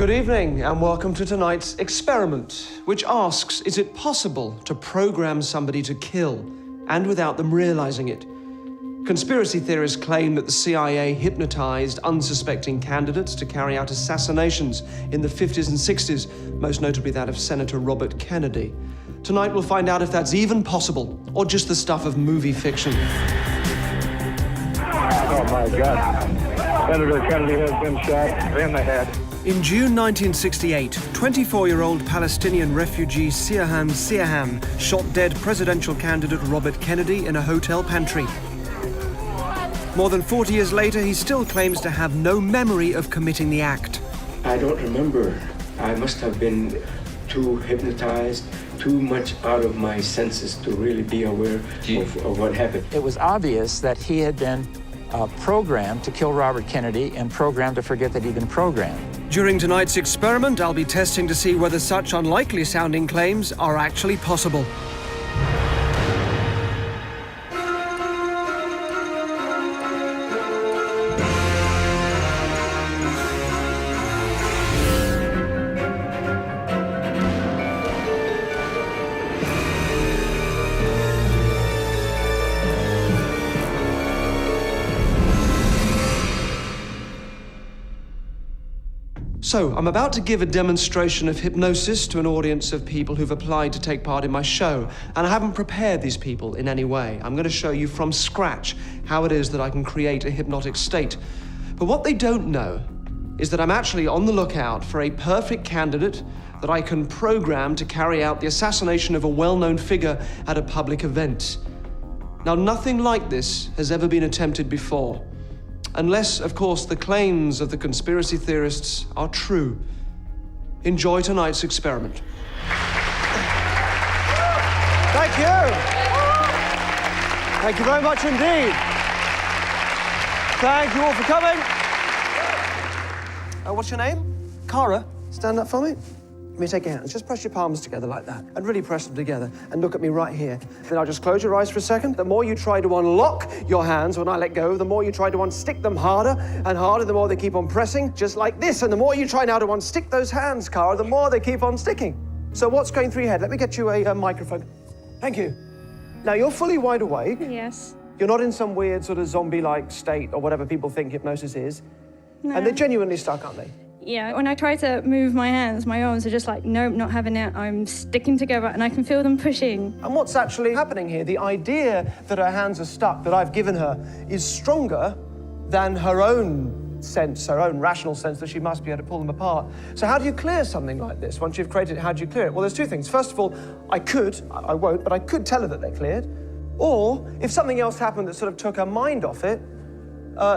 Good evening and welcome to tonight's experiment, which asks, is it possible to program somebody to kill and without them realizing it? Conspiracy theorists claim that the CIA hypnotized unsuspecting candidates to carry out assassinations in the 50s and 60s, most notably that of Senator Robert Kennedy. Tonight we'll find out if that's even possible or just the stuff of movie fiction. Oh my God. Senator Kennedy has been shot in the head. In June 1968, 24-year-old Palestinian refugee Sirhan shot dead presidential candidate Robert Kennedy in a hotel pantry. More than 40 years later, he still claims to have no memory of committing the act. I don't remember. I must have been too hypnotized, too much out of my senses to really be aware of what happened. It was obvious that he had been programmed to kill Robert Kennedy and programmed to forget that he'd been programmed. During tonight's experiment, I'll be testing to see whether such unlikely-sounding claims are actually possible. So, I'm about to give a demonstration of hypnosis to an audience of people who've applied to take part in my show, and I haven't prepared these people in any way. I'm going to show you from scratch how it is that I can create a hypnotic state. But what they don't know is that I'm actually on the lookout for a perfect candidate that I can program to carry out the assassination of a well-known figure at a public event. Now, nothing like this has ever been attempted before. Unless, of course, the claims of the conspiracy theorists are true. Enjoy tonight's experiment. Thank you. Thank you very much indeed. Thank you all for coming. What's your name? Cara. Stand up for me. Let me take your hands. Just press your palms together like that. And really press them together. And look at me right here. Then I'll just close your eyes for a second. The more you try to unlock your hands when I let go, the more you try to unstick them harder and harder, the more they keep on pressing, just like this. And the more you try now to unstick those hands, Cara, the more they keep on sticking. So what's going through your head? Let me get you a microphone. Thank you. Now, you're fully wide awake. Yes. You're not in some weird sort of zombie-like state or whatever people think hypnosis is. No. And they're genuinely stuck, aren't they? Yeah, when I try to move my hands, my arms are just like, nope, not having it. I'm sticking together and I can feel them pushing. And what's actually happening here, the idea that her hands are stuck, that I've given her, is stronger than her own sense, her own rational sense that she must be able to pull them apart. So how do you clear something like this? Once you've created it, how do you clear it? Well, there's two things. First of all, I won't, but I could tell her that they're cleared. Or if something else happened that sort of took her mind off it,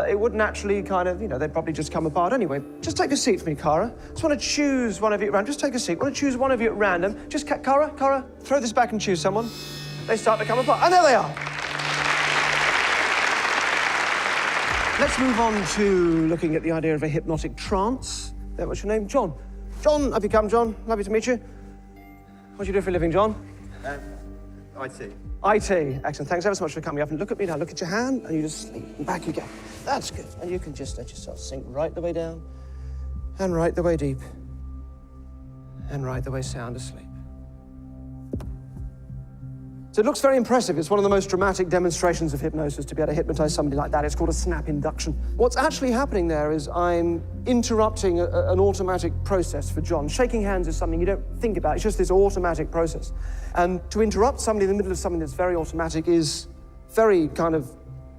it wouldn't actually kind of, they'd probably just come apart anyway. Just take a seat for me, Cara. Just want to choose one of you at random. Just take a seat. Want to choose one of you at random. Just, Cara, throw this back and choose someone. They start to come apart. And there they are. Let's move on to looking at the idea of a hypnotic trance. What's your name? John. John, up you come, John. Lovely to meet you. What do you do for a living, John? IT. IT. Excellent. Thanks ever so much for coming up. And look at me now. Look at your hand, and you just sleep. And back you go. That's good. And you can just let yourself sink right the way down, and right the way deep, and right the way sound asleep. So it looks very impressive. It's one of the most dramatic demonstrations of hypnosis to be able to hypnotize somebody like that. It's called a snap induction. What's actually happening there is I'm interrupting an automatic process for John. Shaking hands is something you don't think about. It's just this automatic process. And to interrupt somebody in the middle of something that's very automatic is very kind of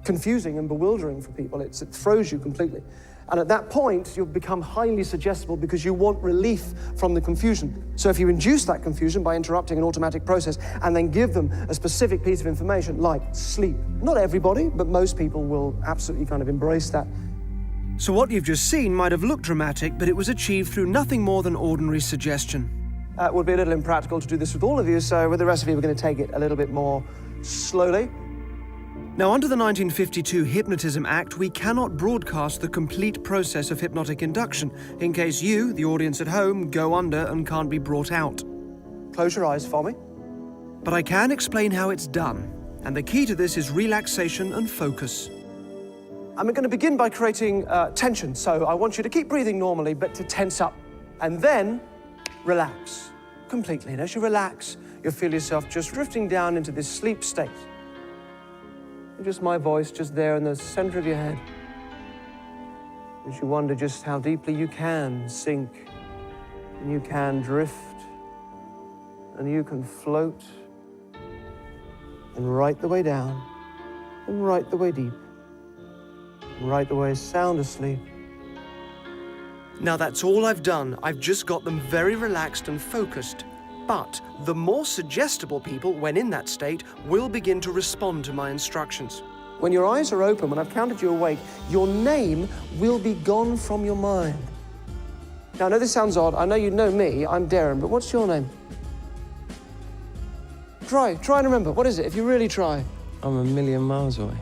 confusing and bewildering for people. It throws you completely. And at that point, you'll become highly suggestible because you want relief from the confusion. So if you induce that confusion by interrupting an automatic process and then give them a specific piece of information like sleep, not everybody, but most people will absolutely kind of embrace that. So what you've just seen might have looked dramatic, but it was achieved through nothing more than ordinary suggestion. It would be a little impractical to do this with all of you, so with the rest of you, we're going to take it a little bit more slowly. Now, under the 1952 Hypnotism Act, we cannot broadcast the complete process of hypnotic induction in case you, the audience at home, go under and can't be brought out. Close your eyes for me. But I can explain how it's done, and the key to this is relaxation and focus. I'm going to begin by creating tension, so I want you to keep breathing normally, but to tense up. And then relax completely. And as you relax, you'll feel yourself just drifting down into this sleep state. And just my voice just there in the center of your head. As you wonder just how deeply you can sink, and you can drift, and you can float, and right the way down, and right the way deep, and right the way sound asleep. Now that's all I've done. I've just got them very relaxed and focused. But the more suggestible people, when in that state, will begin to respond to my instructions. When your eyes are open, when I've counted you awake, your name will be gone from your mind. Now, I know this sounds odd. I know you know me. I'm Derren, but what's your name? Try and remember. What is it, if you really try? I'm a million miles away.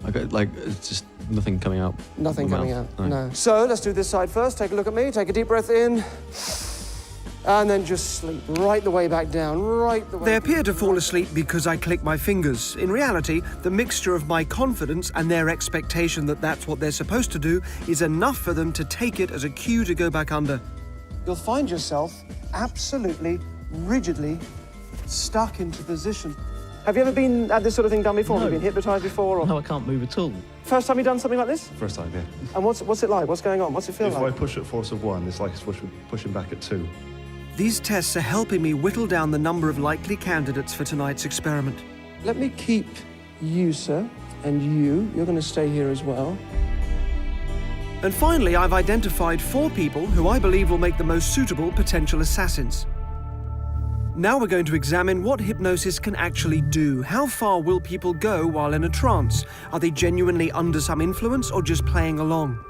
It's just nothing coming out. Nothing coming mouth. out, no. So let's do this side first. Take a look at me. Take a deep breath in. And then just sleep right the way back down, right the way. They appear to fall asleep because I click my fingers. In reality, the mixture of my confidence and their expectation that that's what they're supposed to do is enough for them to take it as a cue to go back under. You'll find yourself absolutely, rigidly stuck into position. Have you ever had this sort of thing done before? No. Have you been hypnotized before? Or... No, I can't move at all. First time you've done something like this? First time, yeah. And what's it like? What's going on? What's it feel If like? I push at force of 1, it's like it's pushing back at 2. These tests are helping me whittle down the number of likely candidates for tonight's experiment. Let me keep you, sir, and you're going to stay here as well. And finally, I've identified 4 people who I believe will make the most suitable potential assassins. Now we're going to examine what hypnosis can actually do. How far will people go while in a trance? Are they genuinely under some influence or just playing along?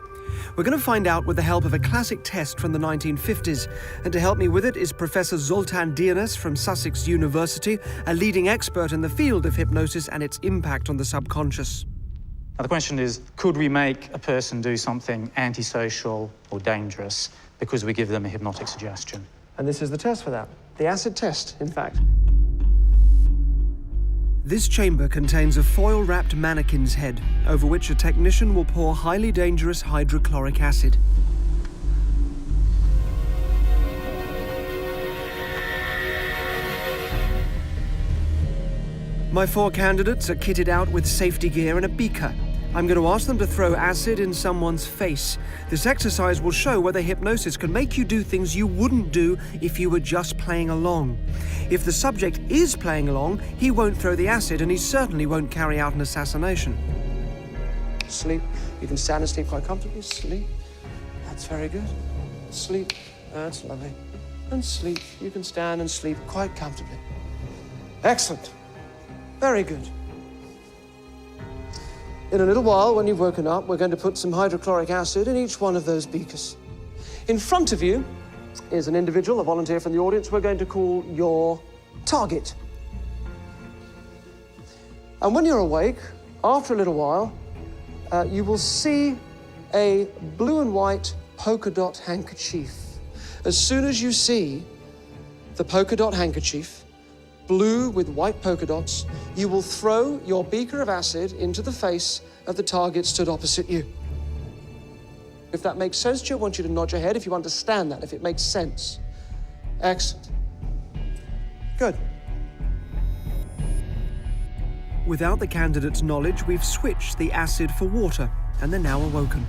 We're going to find out with the help of a classic test from the 1950s. And to help me with it is Professor Zoltan Dionis from Sussex University, a leading expert in the field of hypnosis and its impact on the subconscious. Now, the question is, could we make a person do something antisocial or dangerous because we give them a hypnotic suggestion? And this is the test for that. The acid test, in fact. This chamber contains a foil-wrapped mannequin's head, over which a technician will pour highly dangerous hydrochloric acid. My 4 candidates are kitted out with safety gear and a beaker. I'm going to ask them to throw acid in someone's face. This exercise will show whether hypnosis can make you do things you wouldn't do if you were just playing along. If the subject is playing along, he won't throw the acid and he certainly won't carry out an assassination. Sleep. You can stand and sleep quite comfortably. Sleep. That's very good. Sleep. That's lovely. And sleep. You can stand and sleep quite comfortably. Excellent. Very good. In a little while, when you've woken up, we're going to put some hydrochloric acid in each one of those beakers. In front of you is an individual, a volunteer from the audience, we're going to call your target. And when you're awake, after a little while, you will see a blue and white polka dot handkerchief. As soon as you see the polka dot handkerchief, blue with white polka dots, you will throw your beaker of acid into the face of the target stood opposite you. If that makes sense to you, I want you to nod your head if you understand that, if it makes sense. Excellent. Good. Without the candidate's knowledge, we've switched the acid for water, and they're now awoken.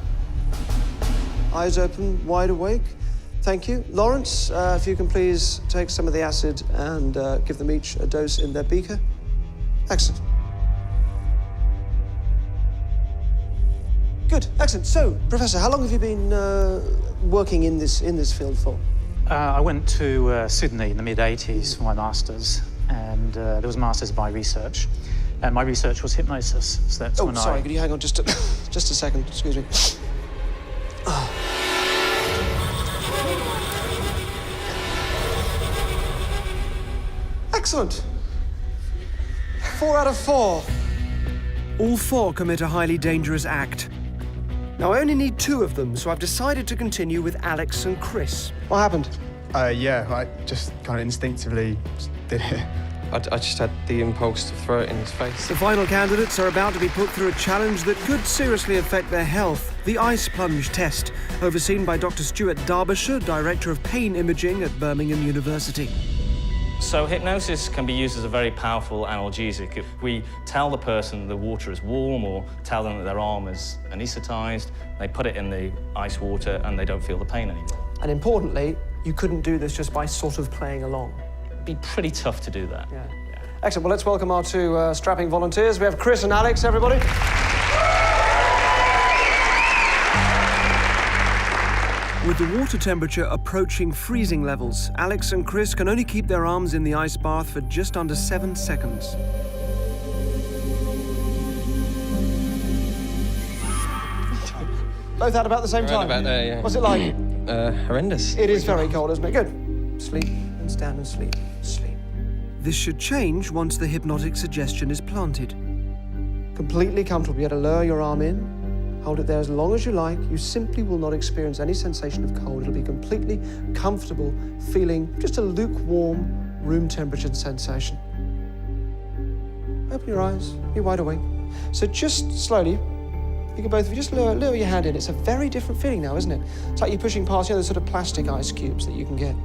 Eyes open, wide awake. Thank you. Laurence, if you can please take some of the acid and give them each a dose in their beaker. Excellent. Good, excellent. So, Professor, how long have you been working in this field for? I went to Sydney in the mid-80s for my master's, and there was a master's by research. And my research was hypnosis, so that's when sorry, could you hang on just a second, excuse me. Excellent. 4 out of 4. All 4 commit a highly dangerous act. Now, I only need 2 of them, so I've decided to continue with Alex and Chris. What happened? Yeah, I just kind of instinctively did it. I just had the impulse to throw it in his face. The final candidates are about to be put through a challenge that could seriously affect their health. The ice plunge test, overseen by Dr. Stuart Derbyshire, Director of Pain Imaging at Birmingham University. So hypnosis can be used as a very powerful analgesic. If we tell the person the water is warm or tell them that their arm is anaesthetized, they put it in the ice water and they don't feel the pain anymore. And importantly, you couldn't do this just by sort of playing along. It'd be pretty tough to do that. Yeah. Excellent. Well, let's welcome our two strapping volunteers. We have Chris and Alex, everybody. With the water temperature approaching freezing levels, Alex and Chris can only keep their arms in the ice bath for just under 7 seconds. Both out about the same time? About there, yeah. What's it like? Horrendous. It is very cold, isn't it? Good. Sleep and stand and sleep. Sleep. This should change once the hypnotic suggestion is planted. Completely comfortable. You got to lower your arm in. Hold it there as long as you like. You simply will not experience any sensation of cold. It'll be completely comfortable, feeling just a lukewarm, room temperature sensation. Open your eyes. Be wide awake. So just slowly, you can both of you just lower your hand in. It's a very different feeling now, isn't it? It's like you're pushing past the other sort of plastic ice cubes that you can get.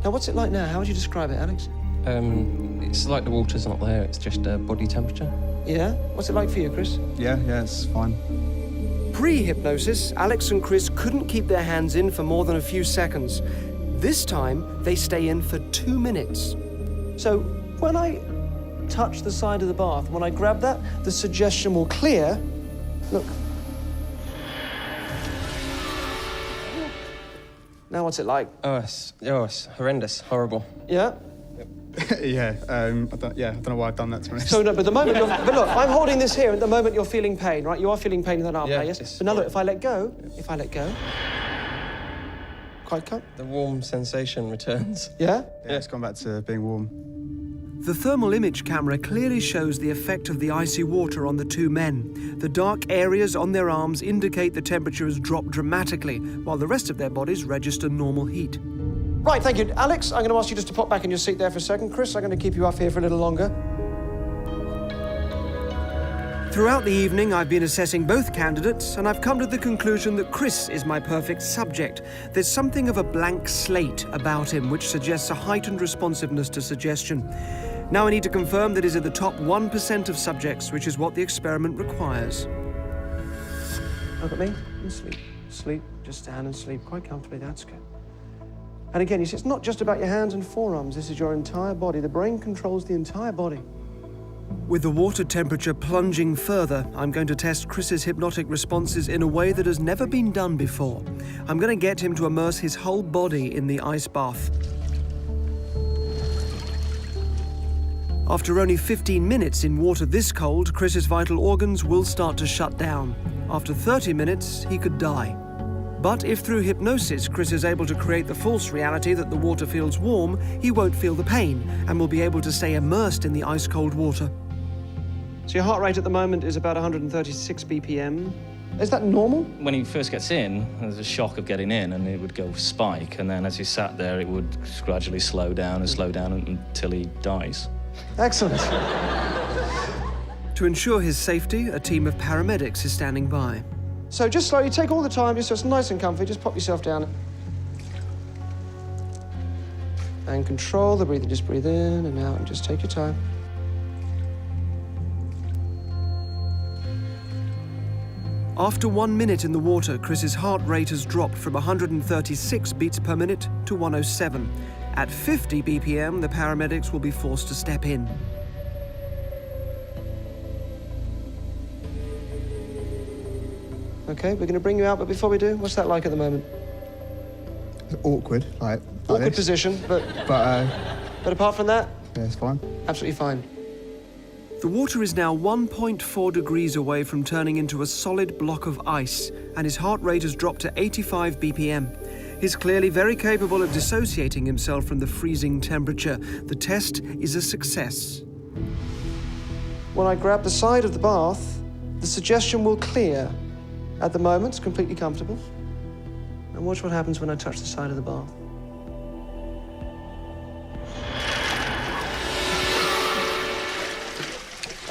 Now, what's it like now? How would you describe it, Alex? It's like the water's not there. It's just body temperature. Yeah? What's it like for you, Chris? Yeah, it's fine. Pre-hypnosis, Alex and Chris couldn't keep their hands in for more than a few seconds. This time, they stay in for 2 minutes. So when I touch the side of the bath, when I grab that, the suggestion will clear. Look. Now what's it like? Oh, it's horrendous, horrible. Yeah? Yeah, I don't know why I've done that, to be honest. So, no, but the moment you're... But look, I'm holding this here, and at the moment you're feeling pain, right? You are feeling pain in that arm now, yes? But now look, if I let go... Quite calm. The warm sensation returns. Yeah? Yeah, it's gone back to being warm. The thermal image camera clearly shows the effect of the icy water on the two men. The dark areas on their arms indicate the temperature has dropped dramatically, while the rest of their bodies register normal heat. Right, thank you. Alex, I'm going to ask you just to pop back in your seat there for a second. Chris, I'm going to keep you up here for a little longer. Throughout the evening, I've been assessing both candidates, and I've come to the conclusion that Chris is my perfect subject. There's something of a blank slate about him, which suggests a heightened responsiveness to suggestion. Now I need to confirm that he's in the top 1% of subjects, which is what the experiment requires. Look at me and sleep. Sleep, just stand and sleep quite comfortably, that's good. And again, you see, it's not just about your hands and forearms. This is your entire body. The brain controls the entire body. With the water temperature plunging further, I'm going to test Chris's hypnotic responses in a way that has never been done before. I'm going to get him to immerse his whole body in the ice bath. After only 15 minutes in water this cold, Chris's vital organs will start to shut down. After 30 minutes, he could die. But if through hypnosis Chris is able to create the false reality that the water feels warm, he won't feel the pain and will be able to stay immersed in the ice-cold water. So your heart rate at the moment is about 136 BPM. Is that normal? When he first gets in, there's a shock of getting in and it would go spike, and then as he sat there it would gradually slow down until he dies. Excellent. To ensure his safety, a team of paramedics is standing by. So just slowly, take all the time, just so it's nice and comfy, just pop yourself down. And control the breathing, just breathe in and out and just take your time. After 1 minute in the water, Chris's heart rate has dropped from 136 beats per minute to 107. At 50 BPM, the paramedics will be forced to step in. Okay, we're going to bring you out, but before we do, what's that like at the moment? It's awkward, like Awkward this. position, but apart from that? Yeah, it's fine. Absolutely fine. The water is now 1.4 degrees away from turning into a solid block of ice, and his heart rate has dropped to 85 BPM. He's clearly very capable of dissociating himself from the freezing temperature. The test is a success. When I grab the side of the bath, the suggestion will clear. At the moment, it's completely comfortable. And watch what happens when I touch the side of the bath.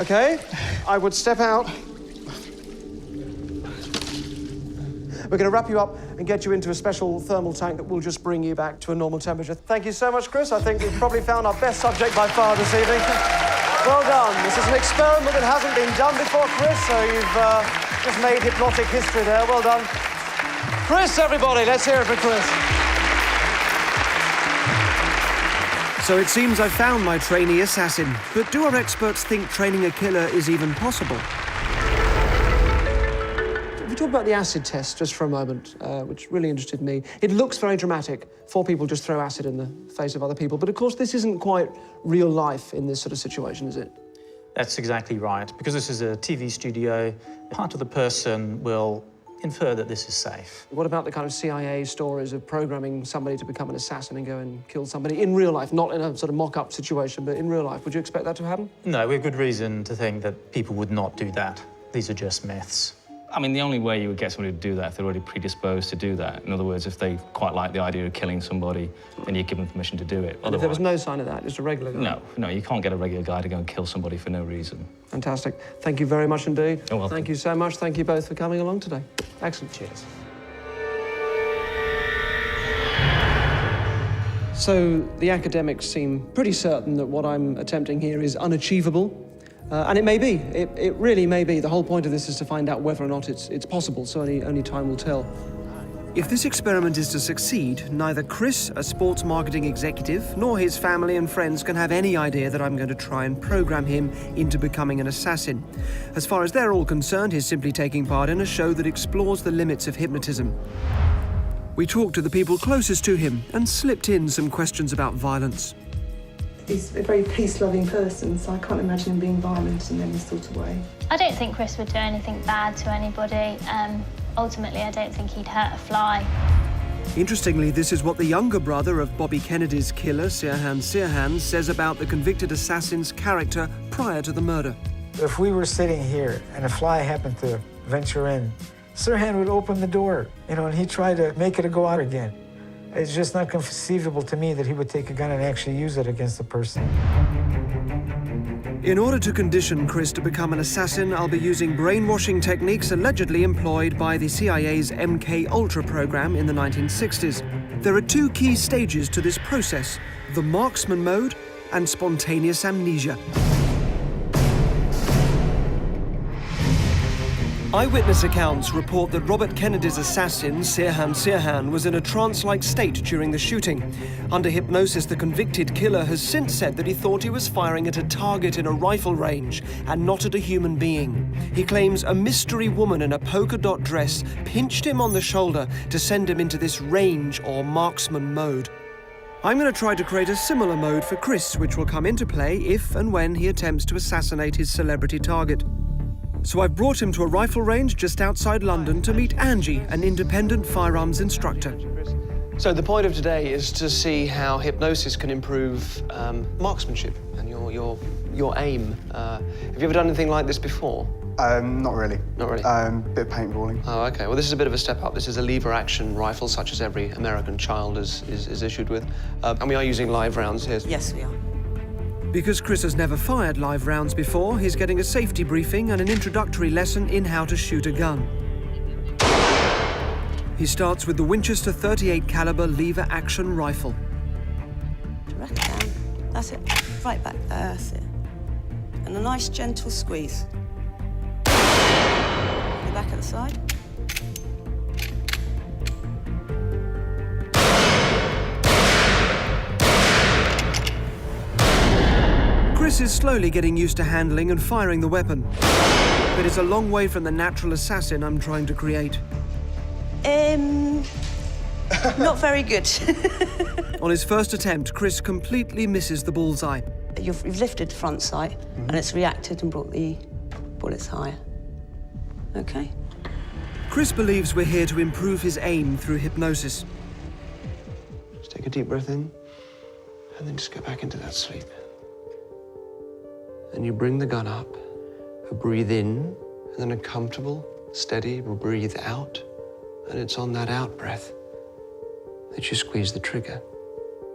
Okay, I would step out. We're going to wrap you up and get you into a special thermal tank that will just bring you back to a normal temperature. Thank you so much, Chris. I think we've probably found our best subject by far this evening. Well done. This is an experiment that hasn't been done before, Chris, so you've just made hypnotic history there. Well done. Chris, everybody, let's hear it for Chris. So it seems I've found my trainee assassin, but do our experts think training a killer is even possible? We talk about the acid test just for a moment, which really interested me. It looks very dramatic. 4 people just throw acid in the face of other people, but of course this isn't quite real life in this sort of situation, is it? That's exactly right. Because this is a TV studio, part of the person will infer that this is safe. What about the kind of CIA stories of programming somebody to become an assassin and go and kill somebody in real life, not in a sort of mock-up situation, but in real life? Would you expect that to happen? No, we have good reason to think that people would not do that. These are just myths. I mean, the only way you would get somebody to do that if they're already predisposed to do that. In other words, if they quite like the idea of killing somebody, then you give them permission to do it. And if there was no sign of that, just a regular guy? No, you can't get a regular guy to go and kill somebody for no reason. Fantastic. Thank you very much indeed. You're welcome. Thank you so much. Thank you both for coming along today. Excellent. Cheers. So the academics seem pretty certain that what I'm attempting here is unachievable. And it may be. It really may be. The whole point of this is to find out whether or not it's possible, so only time will tell. If this experiment is to succeed, neither Chris, a sports marketing executive, nor his family and friends can have any idea that I'm going to try and program him into becoming an assassin. As far as they're all concerned, he's simply taking part in a show that explores the limits of hypnotism. We talked to the people closest to him and slipped in some questions about violence. He's a very peace-loving person, so I can't imagine him being violent in any sort of way. I don't think Chris would do anything bad to anybody. Ultimately, I don't think he'd hurt a fly. Interestingly, this is what the younger brother of Bobby Kennedy's killer, Sirhan, says about the convicted assassin's character prior to the murder. If we were sitting here and a fly happened to venture in, Sirhan would open the door, and he'd try to make it go out again. It's just not conceivable to me that he would take a gun and actually use it against a person. In order to condition Chris to become an assassin, I'll be using brainwashing techniques allegedly employed by the CIA's MK-Ultra program in the 1960s. There are 2 key stages to this process: the Marksman mode and spontaneous amnesia. Eyewitness accounts report that Robert Kennedy's assassin, Sirhan, was in a trance-like state during the shooting. Under hypnosis, the convicted killer has since said that he thought he was firing at a target in a rifle range and not at a human being. He claims a mystery woman in a polka dot dress pinched him on the shoulder to send him into this range or marksman mode. I'm going to try to create a similar mode for Chris, which will come into play if and when he attempts to assassinate his celebrity target. So I've brought him to a rifle range just outside London to meet Angie, an independent firearms instructor. So the point of today is to see how hypnosis can improve marksmanship and your aim. Have you ever done anything like this before? Not really. Not really? Bit of paintballing. Oh, okay. Well, this is a bit of a step up. This is a lever-action rifle, such as every American child is issued with. And we are using live rounds here. Yes, we are. Because Chris has never fired live rounds before, he's getting a safety briefing and an introductory lesson in how to shoot a gun. He starts with the Winchester .38 caliber lever-action rifle. Rack it down. That's it. Right back there, that's it. And a nice gentle squeeze. The back at the side. Chris is slowly getting used to handling and firing the weapon, but it's a long way from the natural assassin I'm trying to create. Not very good. On his first attempt, Chris completely misses the bullseye. You've lifted the front sight, and it's reacted and brought the bullets higher. Okay. Chris believes we're here to improve his aim through hypnosis. Just take a deep breath in, and then just go back into that sleep. And you bring the gun up, breathe in, and then a comfortable, steady breathe out. And it's on that out breath that you squeeze the trigger.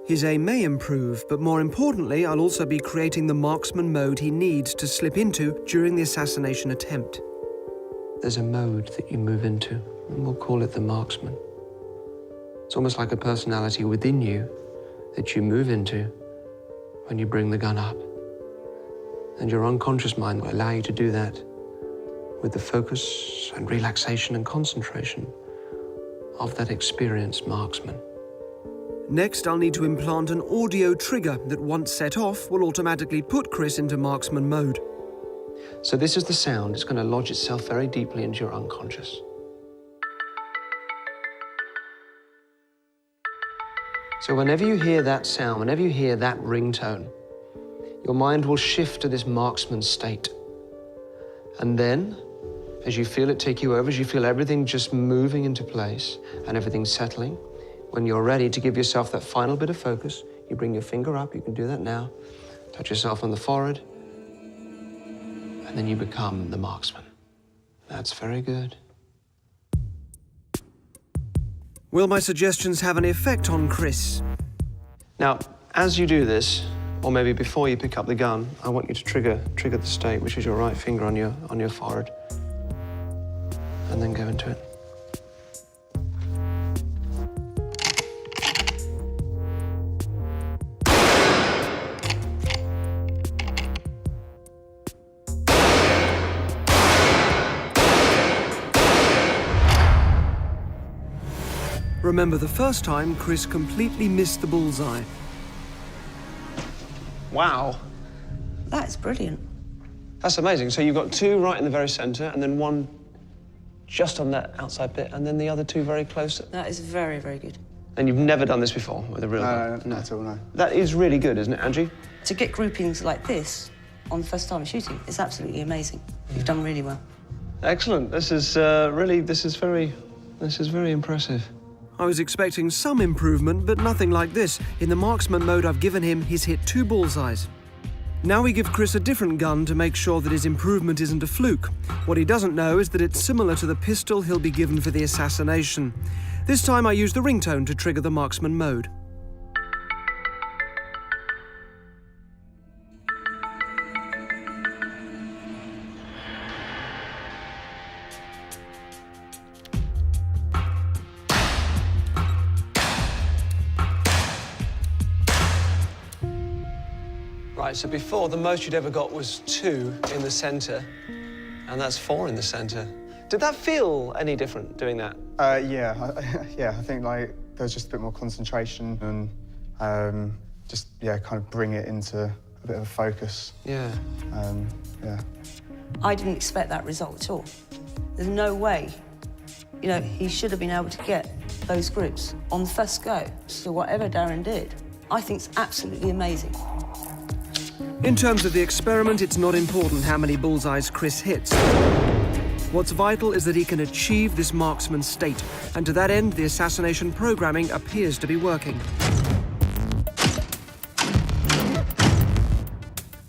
His aim may improve, but more importantly, I'll also be creating the marksman mode he needs to slip into during the assassination attempt. There's a mode that you move into, and we'll call it the marksman. It's almost like a personality within you that you move into when you bring the gun up. And your unconscious mind will allow you to do that with the focus and relaxation and concentration of that experienced marksman. Next, I'll need to implant an audio trigger that, once set off, will automatically put Chris into marksman mode. So this is the sound. It's going to lodge itself very deeply into your unconscious. So whenever you hear that sound, whenever you hear that ringtone, your mind will shift to this marksman state. And then, as you feel it take you over, as you feel everything just moving into place and everything settling, when you're ready to give yourself that final bit of focus, you bring your finger up, you can do that now, touch yourself on the forehead, and then you become the marksman. That's very good. Will my suggestions have any effect on Chris? Now, as you do this, or maybe before you pick up the gun, I want you to trigger the state, which is your right finger on your forehead, and then go into it. Remember, the first time, Chris completely missed the bullseye. Wow. That is brilliant. That's amazing. So you've got two right in the very center, and then one just on that outside bit, and then the other two very close. That is very, very good. And you've never done this before with a real gun? No, not at all, no. That is really good, isn't it, Angie? To get groupings like this on the first time of shooting is absolutely amazing. You've done really well. Excellent. This is very impressive. I was expecting some improvement, but nothing like this. In the marksman mode I've given him, he's hit 2 bullseyes. Now we give Chris a different gun to make sure that his improvement isn't a fluke. What he doesn't know is that it's similar to the pistol he'll be given for the assassination. This time I use the ringtone to trigger the marksman mode. Right, so before, the most you'd ever got was 2 in the center, and that's 4 in the center. Did that feel any different doing that? Yeah, I think like there's just a bit more concentration and just kind of bring it into a bit of a focus. Yeah. Yeah. I didn't expect that result at all. There's no way. You know, he should have been able to get those groups on the first go. So whatever Derren did, I think it's absolutely amazing. In terms of the experiment, it's not important how many bullseyes Chris hits. What's vital is that he can achieve this marksman state, and to that end, the assassination programming appears to be working.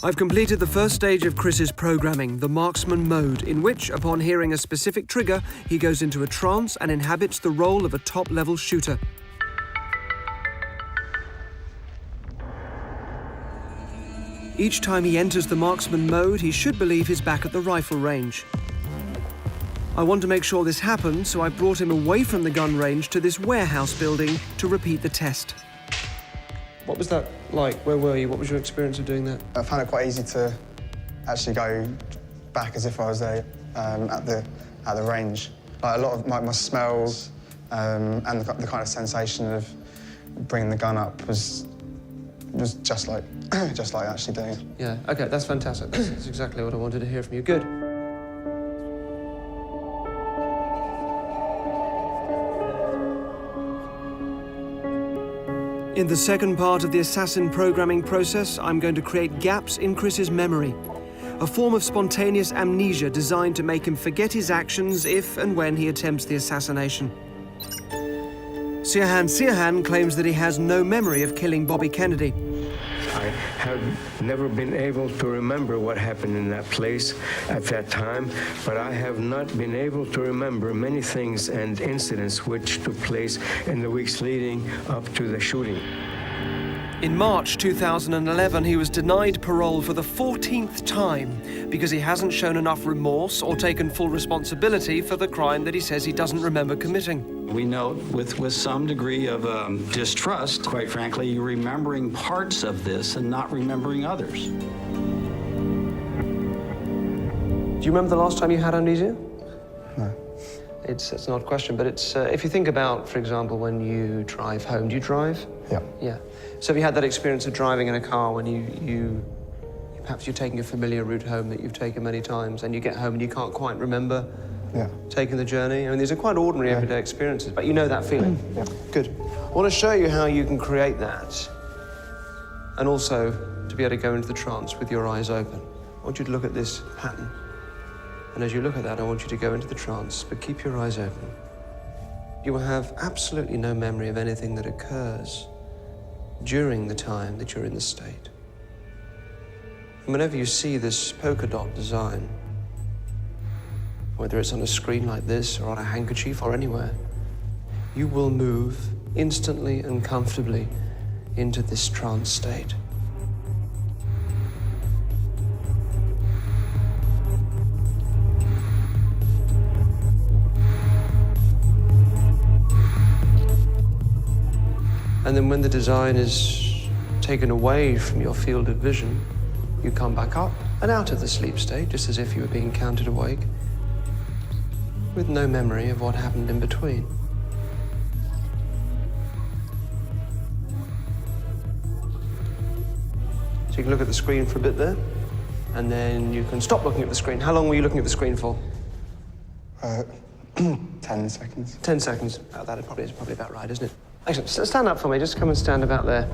I've completed the first stage of Chris's programming, the marksman mode, in which, upon hearing a specific trigger, he goes into a trance and inhabits the role of a top-level shooter. Each time he enters the marksman mode, he should believe he's back at the rifle range. I want to make sure this happens, so I brought him away from the gun range to this warehouse building to repeat the test. What was that like? Where were you? What was your experience of doing that? I found it quite easy to actually go back as if I was there at the range. Like a lot of my smells and the kind of sensation of bringing the gun up was just like actually doing it. Yeah, okay, that's fantastic. That's exactly what I wanted to hear from you. Good. In the second part of the assassin programming process, I'm going to create gaps in Chris's memory, a form of spontaneous amnesia designed to make him forget his actions if and when he attempts the assassination. Sirhan claims that he has no memory of killing Bobby Kennedy. I have never been able to remember what happened in that place at that time, but I have not been able to remember many things and incidents which took place in the weeks leading up to the shooting. In March 2011, he was denied parole for the 14th time because he hasn't shown enough remorse or taken full responsibility for the crime that he says he doesn't remember committing. We note with some degree of distrust, quite frankly, you're remembering parts of this and not remembering others. Do you remember the last time you had amnesia? No. It's not a question, but it's if you think about, for example, when you drive home. Do you drive? Yeah. Yeah. So have you had that experience of driving in a car when perhaps you're taking a familiar route home that you've taken many times, and you get home and you can't quite remember taking the journey? I mean, these are quite ordinary everyday experiences, but you know that feeling. Yeah. Good. I want to show you how you can create that, and also to be able to go into the trance with your eyes open. I want you to look at this pattern. And as you look at that, I want you to go into the trance, but keep your eyes open. You will have absolutely no memory of anything that occurs during the time that you're in the state. And whenever you see this polka dot design, whether it's on a screen like this or on a handkerchief or anywhere, you will move instantly and comfortably into this trance state. And then when the design is taken away from your field of vision, you come back up and out of the sleep state, just as if you were being counted awake, with no memory of what happened in between. So you can look at the screen for a bit there, and then you can stop looking at the screen. How long were you looking at the screen for? 10 seconds. 10 seconds. Oh, that is probably about right, isn't it? Excellent. Stand up for me. Just come and stand about there.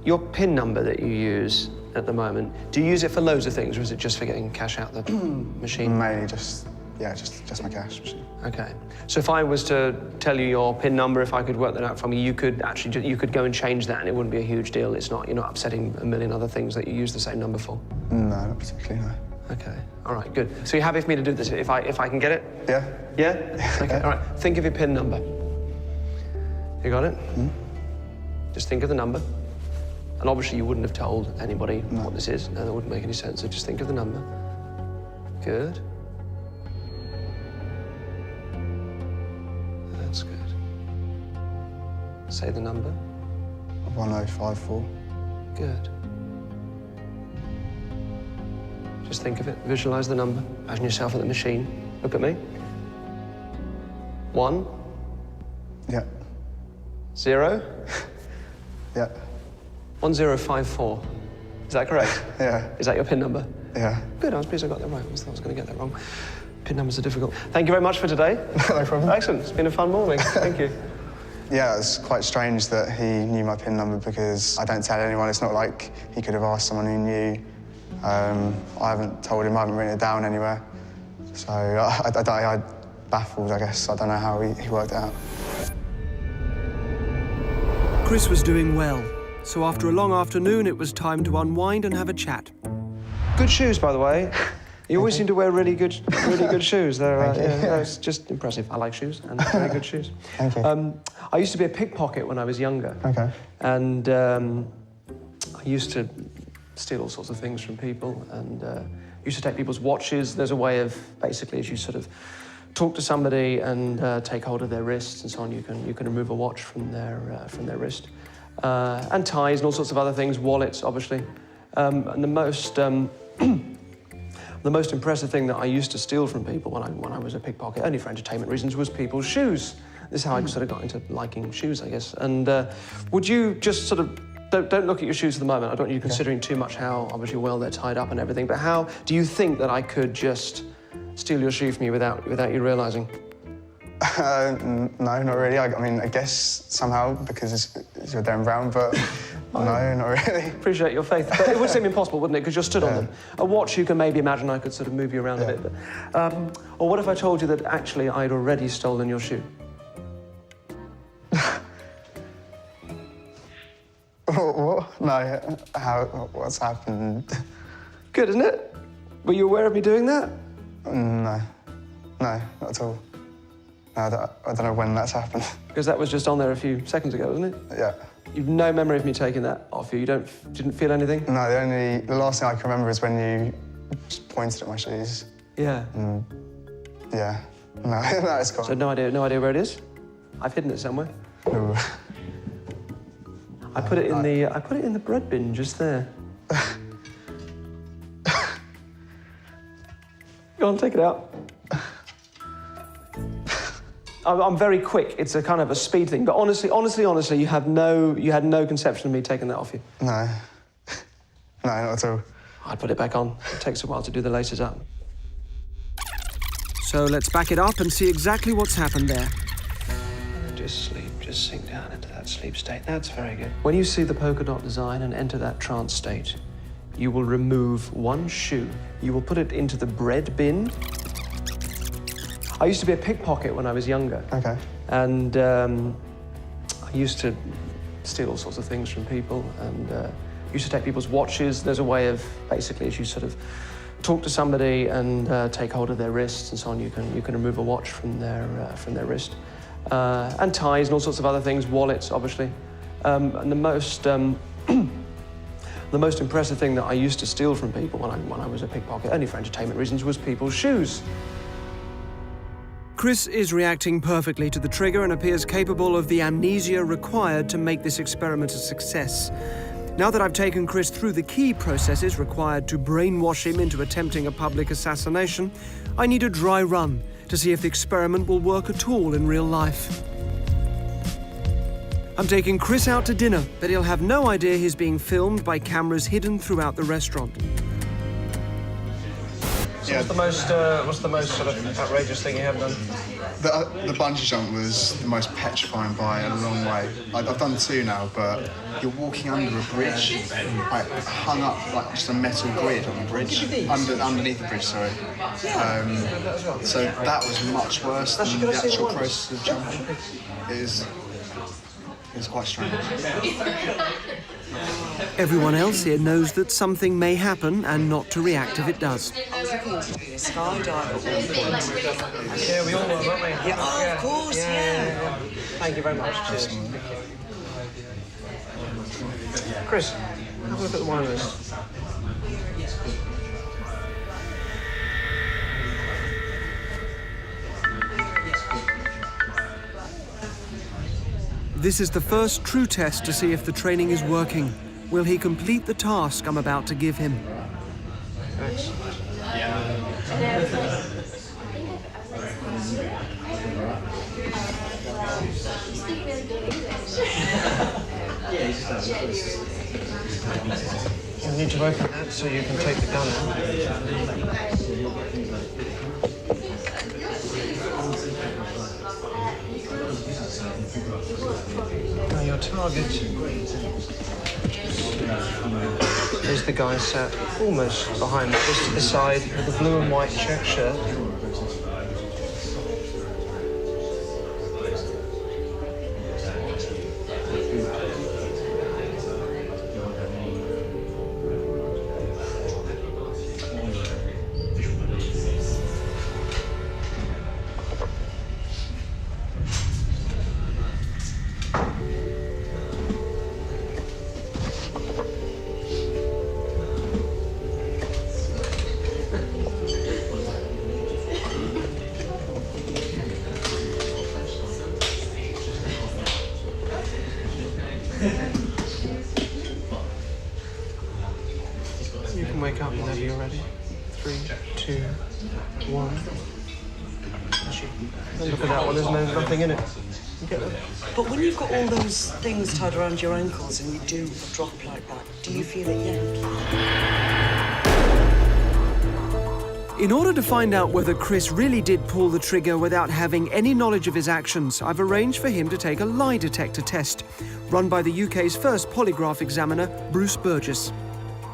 Your PIN number that you use at the moment, do you use it for loads of things, or is it just for getting cash out the machine? Mainly just my cash machine. Okay. So if I was to tell you your PIN number, if I could work that out from you, you could actually go and change that, and it wouldn't be a huge deal. You're not upsetting a million other things that you use the same number for. No, not particularly. No. Okay. All right. Good. So you're happy for me to do this if I can get it? Yeah. Yeah. Okay. All right. Think of your PIN number. You got it? Mm-hmm. Just think of the number. And obviously you wouldn't have told anybody what this is. No, that wouldn't make any sense. So just think of the number. Good. That's good. Say the number. 1054. Good. Just think of it. Visualize the number. Imagine yourself at the machine. Look at me. 1. Yeah. 0. Yeah. 1054. Is that correct? Yeah. Is that your PIN number? Yeah. Good. I was pleased I got that right. I thought I was going to get that wrong. PIN numbers are difficult. Thank you very much for today. No problem. Excellent. It's been a fun morning. Thank you. Yeah, it's quite strange that he knew my PIN number because I don't tell anyone. It's not like he could have asked someone who knew. I haven't told him, I haven't written it down anywhere. So I'm baffled, I guess. I don't know how he worked it out. Chris was doing well, so after a long afternoon, it was time to unwind and have a chat. Good shoes, by the way. You always seem to wear really good shoes. They're it's just impressive. I like shoes, and very good shoes. Thank you. I used to be a pickpocket when I was younger. Okay. And I used to steal all sorts of things from people, and used to take people's watches. There's a way of, basically, as you sort of talk to somebody and take hold of their wrists and so on, you can remove a watch from their wrist. And ties and all sorts of other things, wallets, obviously. And the most impressive thing that I used to steal from people when I was a pickpocket, only for entertainment reasons, was people's shoes. This is how I sort of got into liking shoes, I guess. And would you just sort of, don't look at your shoes at the moment. I don't want you considering too much how obviously well they're tied up and everything, but how do you think that I could just steal your shoe from you without you realising? No, not really. I mean, I guess somehow because you're Derren Brown, but no, not really. Appreciate your faith, but it would seem impossible, wouldn't it? Because you're stood on them. A watch, you can maybe imagine I could sort of move you around a bit. But, or what if I told you that actually I'd already stolen your shoe? What? No. What's happened? Good, isn't it? Were you aware of me doing that? No. No, not at all. I don't know when that's happened. Because that was just on there a few seconds ago, wasn't it? Yeah. You've no memory of me taking that off you? You didn't feel anything? No, the last thing I can remember is when you just pointed at my shoes. Yeah. Yeah. No, no, it's gone. So no idea where it is? I've hidden it somewhere. No. I put it in the bread bin just there. Go on, take it out. I'm very quick. It's a kind of a speed thing. But honestly, you had no conception of me taking that off you. No. No, not at all. I'd put it back on. It takes a while to do the laces up. So let's back it up and see exactly what's happened there. Just sleep, just sink down into that sleep state. That's very good. When you see the polka dot design and enter that trance state, you will remove one shoe. You will put it into the bread bin. I used to be a pickpocket when I was younger. Okay. And I used to steal all sorts of things from people and used to take people's watches. There's a way of, basically, as you sort of talk to somebody and take hold of their wrists and so on, you can remove a watch from their wrist. And ties and all sorts of other things, wallets, obviously. And the most impressive thing that I used to steal from people when I was a pickpocket, only for entertainment reasons, was people's shoes. Chris is reacting perfectly to the trigger and appears capable of the amnesia required to make this experiment a success. Now that I've taken Chris through the key processes required to brainwash him into attempting a public assassination, I need a dry run to see if the experiment will work at all in real life. I'm taking Chris out to dinner, but he'll have no idea he's being filmed by cameras hidden throughout the restaurant. So what's the most sort of outrageous thing you have done? The bungee jump was the most petrifying by a long way. I've done 2 now, but you're walking under a bridge, like hung up like just a metal grid on the bridge, underneath the bridge, sorry. So that was much worse than the actual process of jumping. It was quite strange. Everyone else here knows that something may happen and not to react if it does. I was looking to be a skydiver at one point. Yeah, we all were, weren't we? Yeah, oh, of course, yeah. Thank you very much. Cheers. Chris, have a look at the wine list. This is the first true test to see if the training is working. Will he complete the task I'm about to give him? Excellent. You need to open that so you can take the gun out. Now your target is the guy sat almost behind me, just to the side with the blue and white check shirt. You can wake up whenever you're ready. 3, 2, 1. Look at that one, there's nothing in it. But when you've got all those things tied around your ankles and you do a drop like that, do you feel it yank? In order to find out whether Chris really did pull the trigger without having any knowledge of his actions, I've arranged for him to take a lie detector test, run by the UK's first polygraph examiner, Bruce Burgess.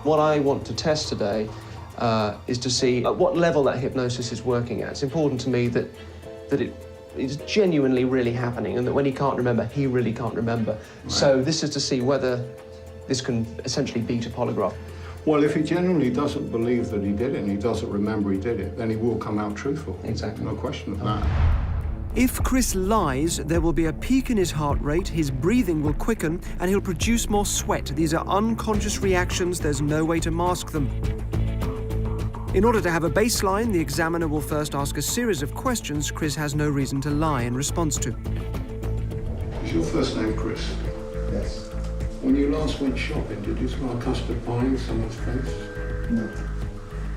What I want to test today is to see at what level that hypnosis is working at. It's important to me that it is genuinely really happening and that when he can't remember, he really can't remember. Right. So this is to see whether this can essentially beat a polygraph. Well, if he genuinely doesn't believe that he did it and he doesn't remember he did it, then he will come out truthful. Exactly. No question of that. If Chris lies, there will be a peak in his heart rate, his breathing will quicken, and he'll produce more sweat. These are unconscious reactions, there's no way to mask them. In order to have a baseline, the examiner will first ask a series of questions Chris has no reason to lie in response to. Is your first name Chris? Yes. When you last went shopping, did you smell custard pie in someone's face? No.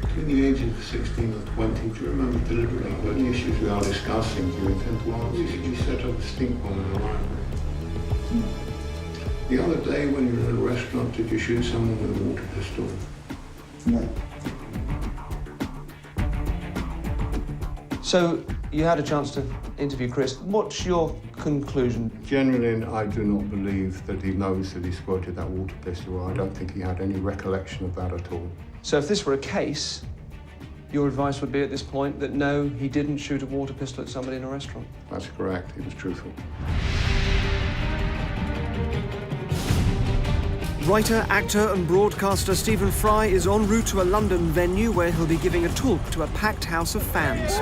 Between the ages of 16 and 20, do you remember deliberately about the issues we are discussing? Do you intend to answer? Did you set up a stink bomb in the library? The other day when you were in a restaurant, did you shoot someone with a water pistol? No. So, you had a chance to interview Chris. What's your conclusion? Generally, I do not believe that he knows that he squirted that water pistol. I don't think he had any recollection of that at all. So if this were a case, your advice would be at this point that no, he didn't shoot a water pistol at somebody in a restaurant? That's correct. He was truthful. Writer, actor and broadcaster Stephen Fry is en route to a London venue where he'll be giving a talk to a packed house of fans.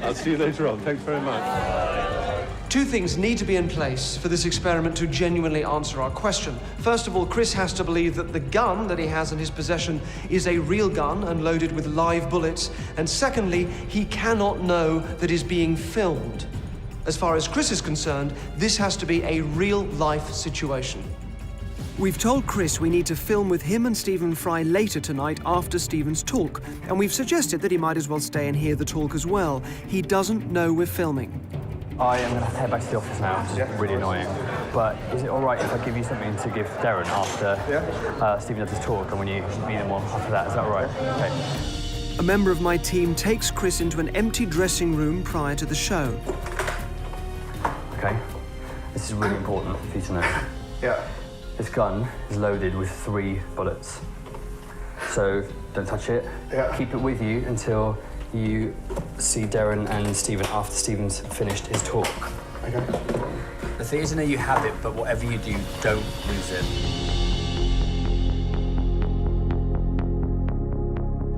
I'll see you later on. Thanks very much. Two things need to be in place for this experiment to genuinely answer our question. First of all, Chris has to believe that the gun that he has in his possession is a real gun and loaded with live bullets. And secondly, he cannot know that he's being filmed. As far as Chris is concerned, this has to be a real-life situation. We've told Chris we need to film with him and Stephen Fry later tonight after Stephen's talk, and we've suggested that he might as well stay and hear the talk as well. He doesn't know we're filming. I am going to have to head back to the office now, which is really annoying. But is it all right if I give you something to give Derren after Stephen does his talk, and when you meet him after that? Is that all right? Okay. A member of my team takes Chris into an empty dressing room prior to the show. Okay. This is really important for you to know. Yeah. This gun is loaded with 3 bullets. So don't touch it. Yeah. Keep it with you until you see Derren and Stephen after Stephen's finished his talk. Okay. The thing is, I know you have it, but whatever you do, don't lose it.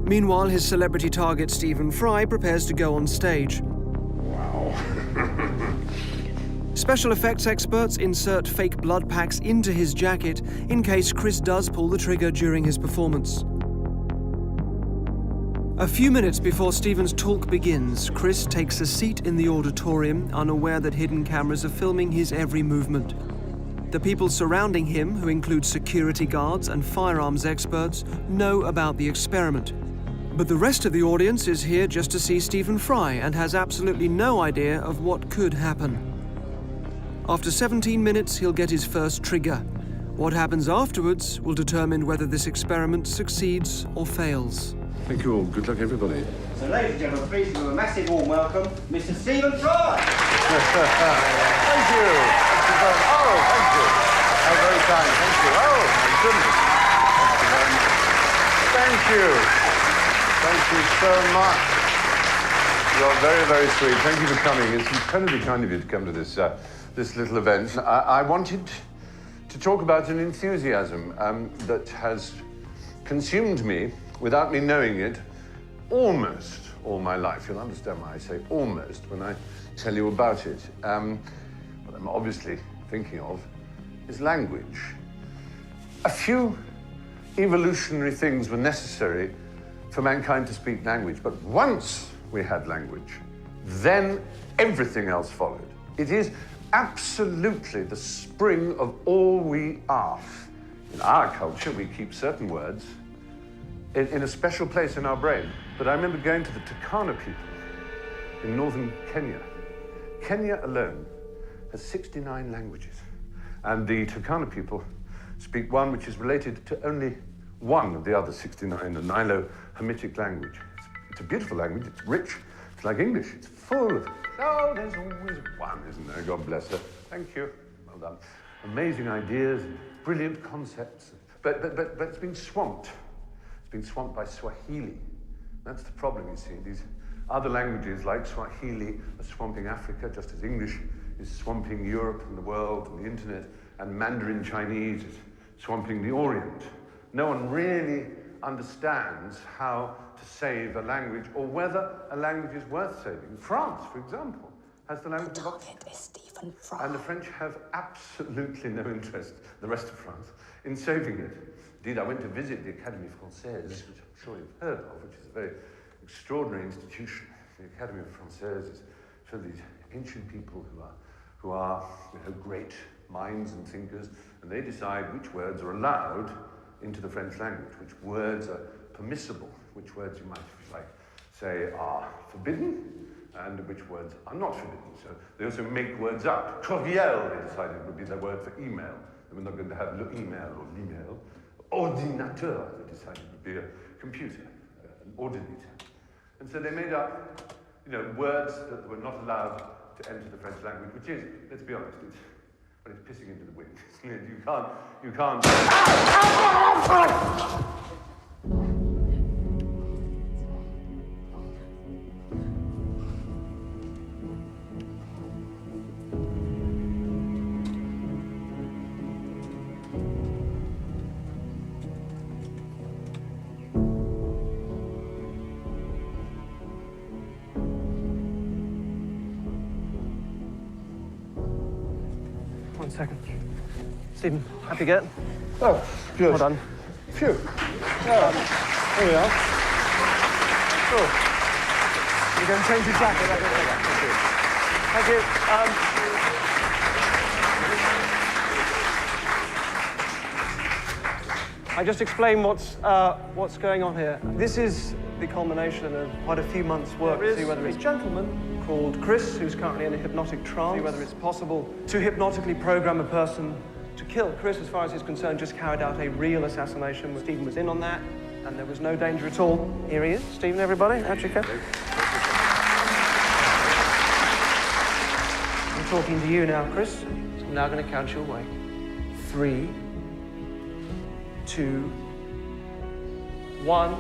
Meanwhile, his celebrity target, Stephen Fry, prepares to go on stage. Wow. Special effects experts insert fake blood packs into his jacket in case Chris does pull the trigger during his performance. A few minutes before Stephen's talk begins, Chris takes a seat in the auditorium, unaware that hidden cameras are filming his every movement. The people surrounding him, who include security guards and firearms experts, know about the experiment. But the rest of the audience is here just to see Stephen Fry and has absolutely no idea of what could happen. After 17 minutes, he'll get his first trigger. What happens afterwards will determine whether this experiment succeeds or fails. Thank you all. Good luck, everybody. So, ladies and gentlemen, please give a massive warm welcome, Mr. Stephen Fry. Thank you. Oh, thank you. Oh, very kind. Thank you. Oh, my goodness. Thank you very much. Thank you. Thank you so much. You're very, very sweet. Thank you for coming. It's incredibly kind of you to come to this this little event. I wanted to talk about an enthusiasm that has consumed me without me knowing it almost all my life. You'll understand why I say almost when I tell you about it. What I'm obviously thinking of is language. A few evolutionary things were necessary for mankind to speak language, but once we had language, then everything else followed. It is absolutely the spring of all we are. In our culture, we keep certain words in a special place in our brain. But I remember going to the Turkana people in northern Kenya. Kenya alone has 69 languages. And the Turkana people speak one which is related to only one of the other 69, the Nilo-Hamitic language. It's a beautiful language, it's rich, it's like English, it's full of... Oh, there's always one, isn't there? God bless her. Thank you. Well done. Amazing ideas, brilliant concepts. But it's been swamped. It's been swamped by Swahili. That's the problem, you see. These other languages, like Swahili, are swamping Africa, just as English is swamping Europe and the world and the internet, and Mandarin Chinese is swamping the Orient. No one really understands how to save a language or whether a language is worth saving. France, for example, has the language of Oxford. And the French have absolutely no interest, the rest of France, in saving it. Indeed, I went to visit the Académie Française, which I'm sure you've heard of, which is a very extraordinary institution. The Académie Française is for these ancient people who are great minds and thinkers, and they decide which words are allowed into the French language, which words are permissible, which words you might, say, are forbidden, and which words are not forbidden. So they also make words up. Courriel, they decided, would be their word for email. They were not going to have le email or l'email. Ordinateur, they decided, would be a computer, an ordinateur. And so they made up, words that were not allowed to enter the French language, which is, let's be honest, it's pissing into the wind. You can't. One second. Stephen, happy get? Oh, good. Well done. Phew. There we are. Cool. You go and change your jacket. Thank you. I just explain what's going on here. This is the culmination of quite a few months' work to see whether it's a gentleman called Chris, who's currently in a hypnotic trance, see whether it's possible to hypnotically program a person to kill. Chris, as far as he's concerned, just carried out a real assassination. Stephen was in on that, and there was no danger at all. Here he is. Stephen, everybody. Actually, I'm talking to you now, Chris. So I'm now going to count you away. 3, 2, 1.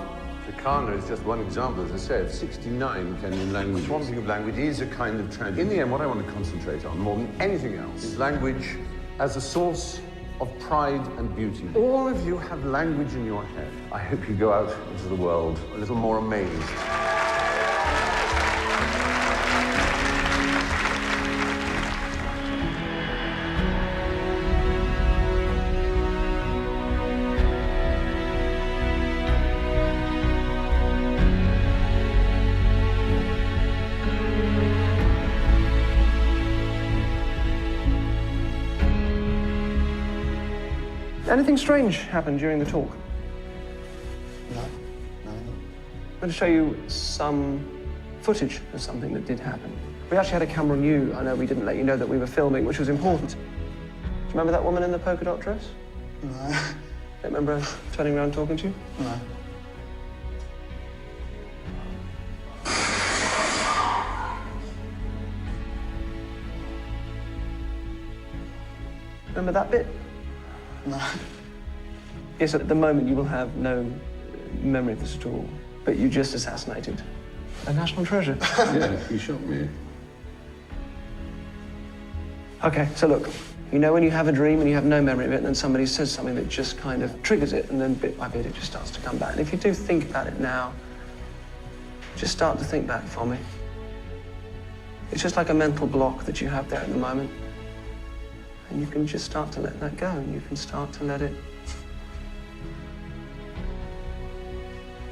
Chicana is just one example, as I said, 69 Kenyan languages. The swamping of language is a kind of tragedy. In the end, what I want to concentrate on, more than anything else, is language as a source of pride and beauty. All of you have language in your head. I hope you go out into the world a little more amazed. Anything strange happened during the talk? No. I'm going to show you some footage of something that did happen. We actually had a camera on you. I know we didn't let you know that we were filming, which was important. Do you remember that woman in the polka dot dress? No. Don't remember her turning around talking to you? No. Remember that bit? No. Yes, at the moment you will have no memory of this at all, but you just assassinated a national treasure. Yeah, you shot me. Okay, so look, you know when you have a dream and you have no memory of it, and then somebody says something that just kind of triggers it, and then bit by bit it just starts to come back. And if you do think about it now, just start to think back for me. It's just like a mental block that you have there at the moment. And you can just start to let that go, and you can start to let it...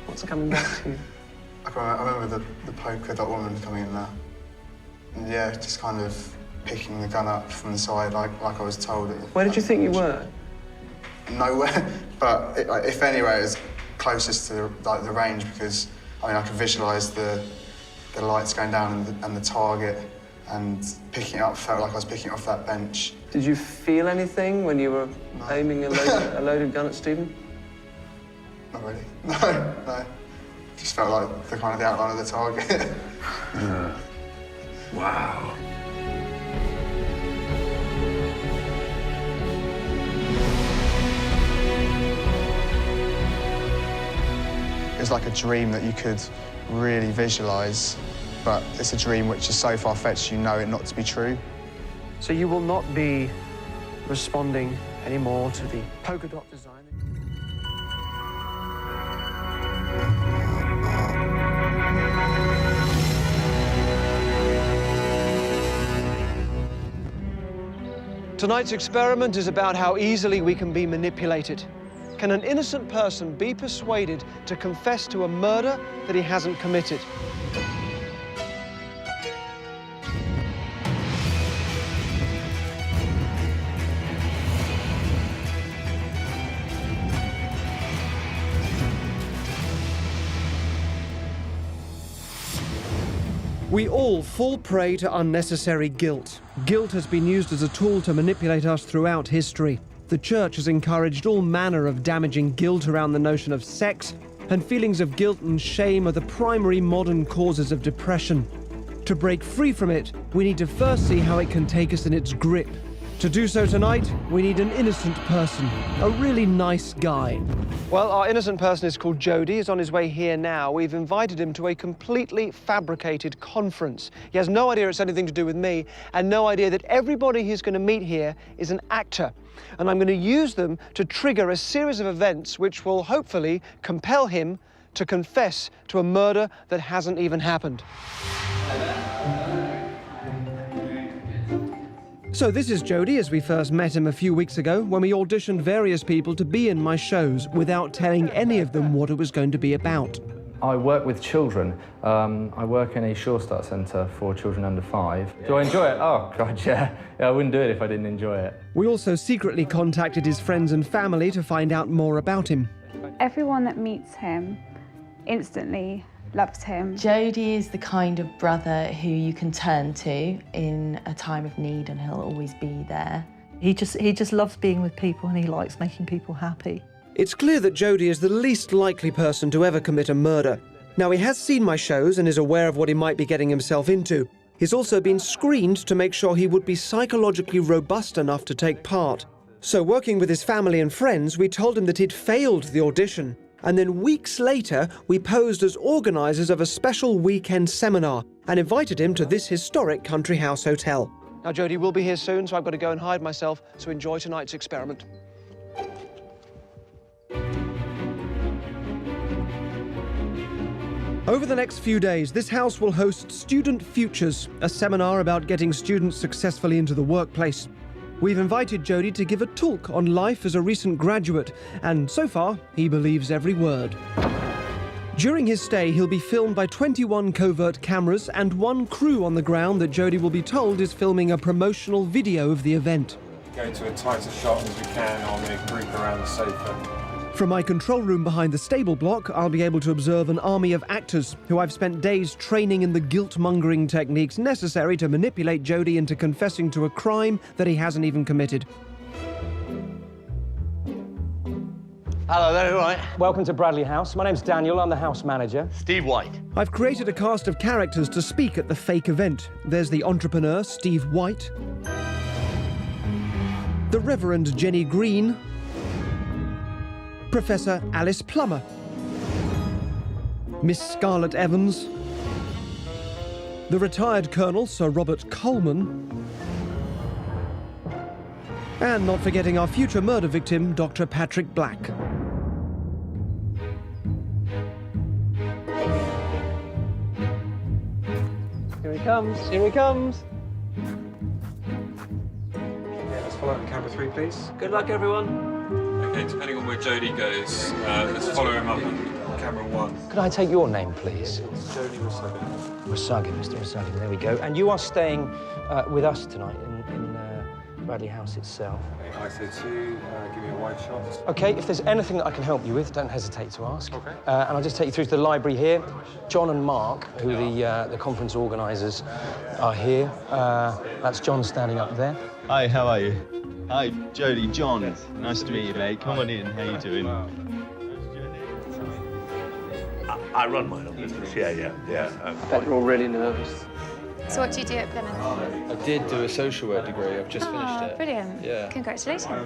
What's coming back to you? I remember the polka dot woman coming in there. And yeah, just kind of picking the gun up from the side like I was told. Where did you think you were? Nowhere, but if anywhere, it was closest to the range, because I could visualise the lights going down and the target, and picking it up felt like I was picking it off that bench. Did you feel anything when you were aiming a loaded gun at Stephen? Not really. No. Just felt like the outline of the target. Wow. It was like a dream that you could really visualise, but it's a dream which is so far-fetched you know it not to be true. So you will not be responding anymore to the polka dot design. Tonight's experiment is about how easily we can be manipulated. Can an innocent person be persuaded to confess to a murder that he hasn't committed? We all fall prey to unnecessary guilt. Guilt has been used as a tool to manipulate us throughout history. The church has encouraged all manner of damaging guilt around the notion of sex, and feelings of guilt and shame are the primary modern causes of depression. To break free from it, we need to first see how it can take us in its grip. To do so tonight, we need an innocent person, a really nice guy. Well, our innocent person is called Jody. He's on his way here now. We've invited him to a completely fabricated conference. He has no idea it's anything to do with me, and no idea that everybody he's going to meet here is an actor. And I'm going to use them to trigger a series of events which will hopefully compel him to confess to a murder that hasn't even happened. So this is Jody as we first met him a few weeks ago when we auditioned various people to be in my shows without telling any of them what it was going to be about. I work with children. I work in a Sure Start centre for children under 5. Do I enjoy it? Oh, God, yeah. I wouldn't do it if I didn't enjoy it. We also secretly contacted his friends and family to find out more about him. Everyone that meets him instantly loves him. Jody is the kind of brother who you can turn to in a time of need, and he'll always be there. He just loves being with people, and he likes making people happy. It's clear that Jody is the least likely person to ever commit a murder. Now, he has seen my shows and is aware of what he might be getting himself into. He's also been screened to make sure he would be psychologically robust enough to take part. So, working with his family and friends, we told him that he'd failed the audition. And then weeks later, we posed as organisers of a special weekend seminar and invited him to this historic country house hotel. Now, Jody will be here soon, so I've got to go and hide myself, so enjoy tonight's experiment. Over the next few days, this house will host Student Futures, a seminar about getting students successfully into the workplace. We've invited Jody to give a talk on life as a recent graduate, and so far, he believes every word. During his stay, he'll be filmed by 21 covert cameras and one crew on the ground that Jody will be told is filming a promotional video of the event. Go to a tighter shot as we can on the group around the sofa. From my control room behind the stable block, I'll be able to observe an army of actors who I've spent days training in the guilt-mongering techniques necessary to manipulate Jody into confessing to a crime that he hasn't even committed. Hello there, all right? Welcome to Bradley House. My name's Daniel, I'm the house manager. Steve White. I've created a cast of characters to speak at the fake event. There's the entrepreneur, Steve White, the Reverend Jenny Green, Professor Alice Plummer, Miss Scarlett Evans, the retired Colonel Sir Robert Coleman, and not forgetting our future murder victim, Dr. Patrick Black. Here he comes, here he comes. Yeah, let's follow up on camera 3, please. Good luck, everyone. Okay, depending on where Jody goes, let's follow him up on camera 1. Could I take your name, please? Jody Rasugin. Rasugin, Mr. Rasugin, there we go. And you are staying with us tonight in Bradley House itself. Okay, ISO2, give me a wide shot. Okay, if there's anything that I can help you with, don't hesitate to ask. Okay. And I'll just take you through to the library here. John and Mark, who the conference organisers, are here. That's John standing up there. Hi, how are you? Hi, Jody, John. Nice to meet you, mate. Come on in. How you doing? I run my own business. Yeah. I bet you're all really nervous. So what do you do at Plymouth? I did do a social work degree. I've just finished it. Brilliant. Yeah. Congratulations. Hi,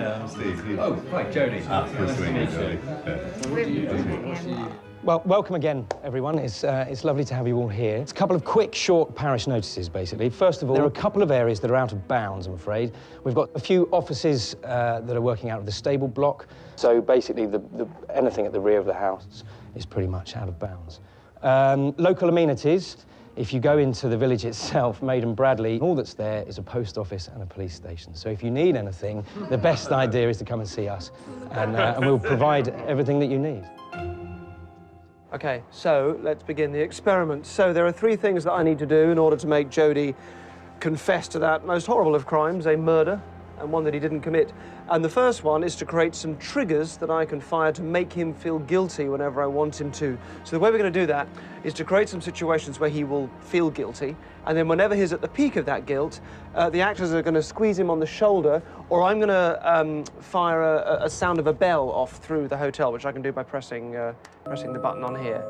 I'm Steve. Oh, hi, Jody. Nice to meet you, Jody. Well, welcome again, everyone. It's lovely to have you all here. It's a couple of quick, short parish notices, basically. First of all, there are a couple of areas that are out of bounds, I'm afraid. We've got a few offices that are working out of the stable block. So basically, anything at the rear of the house is pretty much out of bounds. Local amenities. If you go into the village itself, Maiden Bradley, all that's there is a post office and a police station. So if you need anything, the best idea is to come and see us, and we'll provide everything that you need. Okay, so let's begin the experiment. So there are 3 things that I need to do in order to make Jody confess to that most horrible of crimes, a murder, and one that he didn't commit. And the first one is to create some triggers that I can fire to make him feel guilty whenever I want him to. So the way we're going to do that is to create some situations where he will feel guilty, and then whenever he's at the peak of that guilt, the actors are going to squeeze him on the shoulder, or I'm going to fire a sound of a bell off through the hotel, which I can do by pressing the button on here.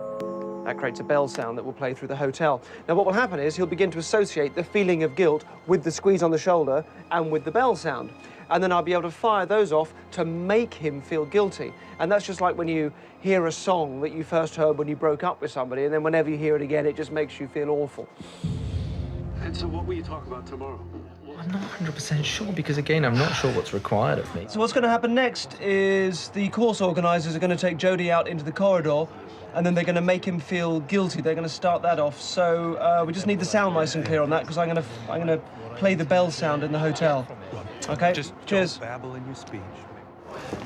That creates a bell sound that will play through the hotel. Now, what will happen is he'll begin to associate the feeling of guilt with the squeeze on the shoulder and with the bell sound. And then I'll be able to fire those off to make him feel guilty. And that's just like when you hear a song that you first heard when you broke up with somebody, and then whenever you hear it again, it just makes you feel awful. And so what will you talk about tomorrow? I'm not 100% sure because, again, I'm not sure what's required of me. So what's going to happen next is the course organisers are going to take Jody out into the corridor, and then they're going to make him feel guilty. They're going to start that off. So we just need the sound nice and clear on that, because I'm going to play the bell sound in the hotel. Okay. Cheers. Don't babble in your speech.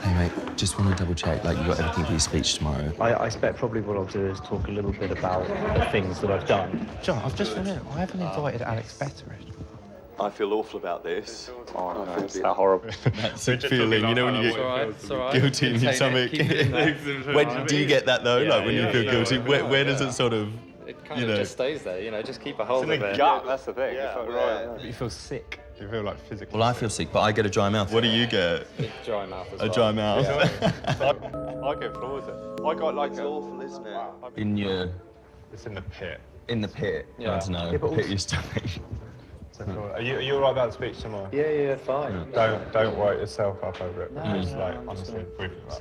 Hey, mate, just want to double check, like, you got everything for your speech tomorrow? I expect probably what I'll do is talk a little bit about the things that I've done. John, I've just found out, I haven't invited Alex Betteridge. I feel awful about this. Oh, no, it's that horrible. That sick feeling, you know, when you get guilty in your stomach. When do you get that, though, like, when you feel guilty? Where does it sort of, It kind of just stays there, you know, just keep a hold of it. It's in the gut, that's the thing. Yeah, right. You feel sick. You feel like physically. Well, I feel sick, but I get a dry mouth. What do you get? Dry mouth as A well. dry mouth. I go floor with it. I got like... It's awful, isn't it? In your... It's in the pit. In the pit? Yeah. I don't know. Yeah, but Pit your stomach. Are you all right about the speech tomorrow? Yeah, fine. Don't work yourself up over it. No, Because, no, like, honestly,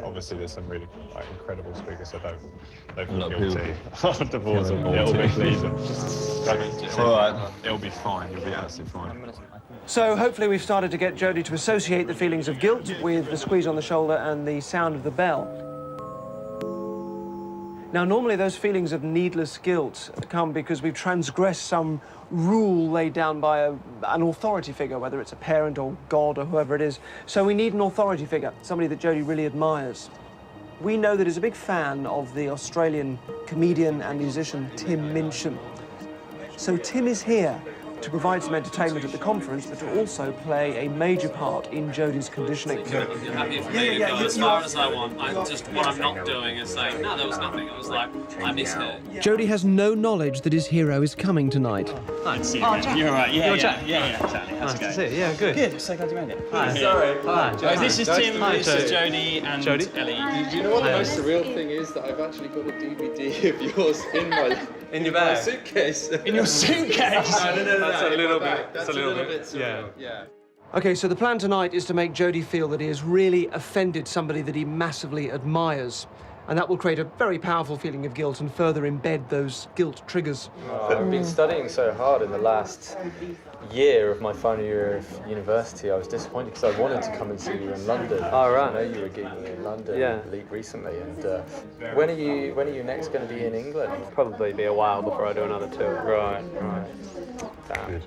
obviously there's some really incredible speakers, so don't feel guilty. Divorce them. It'll be all right. It'll be fine. You'll be absolutely fine. So hopefully we've started to get Jody to associate the feelings of guilt with the squeeze on the shoulder and the sound of the bell. Now, normally those feelings of needless guilt come because we've transgressed some rule laid down by an authority figure, whether it's a parent or God or whoever it is. So we need an authority figure, somebody that Jody really admires. We know that he's a big fan of the Australian comedian and musician Tim Minchin. So Tim is here to provide some entertainment at the conference, but to also play a major part in Jodie's conditioning. You're happy for me to go as far as I want. What I'm not doing is saying, no, there was nothing. I was like, I miss her. Jodie has no knowledge that his hero is coming tonight. Nice to see you, Oh, man. Jack. You're all right. You're Yeah, Jack. exactly. How's it going? Yeah, good. Good. So glad you made it. Hi. Sorry. Hi. This is Tim, Hi, this is Jodie, and Ellie. Do you know what the most surreal thing is? That I've actually got a DVD of yours in my bag? suitcase. In your suitcase? No. That's a little bit. That's a little bit surreal. Yeah. Okay, so the plan tonight is to make Jodie feel that he has really offended somebody that he massively admires. And that will create a very powerful feeling of guilt and further embed those guilt triggers. I've been studying so hard in the last year of my final year of university. I was disappointed because I wanted to come and see you in London. Oh, right. I know you were gigging in London Yeah. recently. And when are you next going to be in England? Probably be a while before I do another tour. Right. Damn.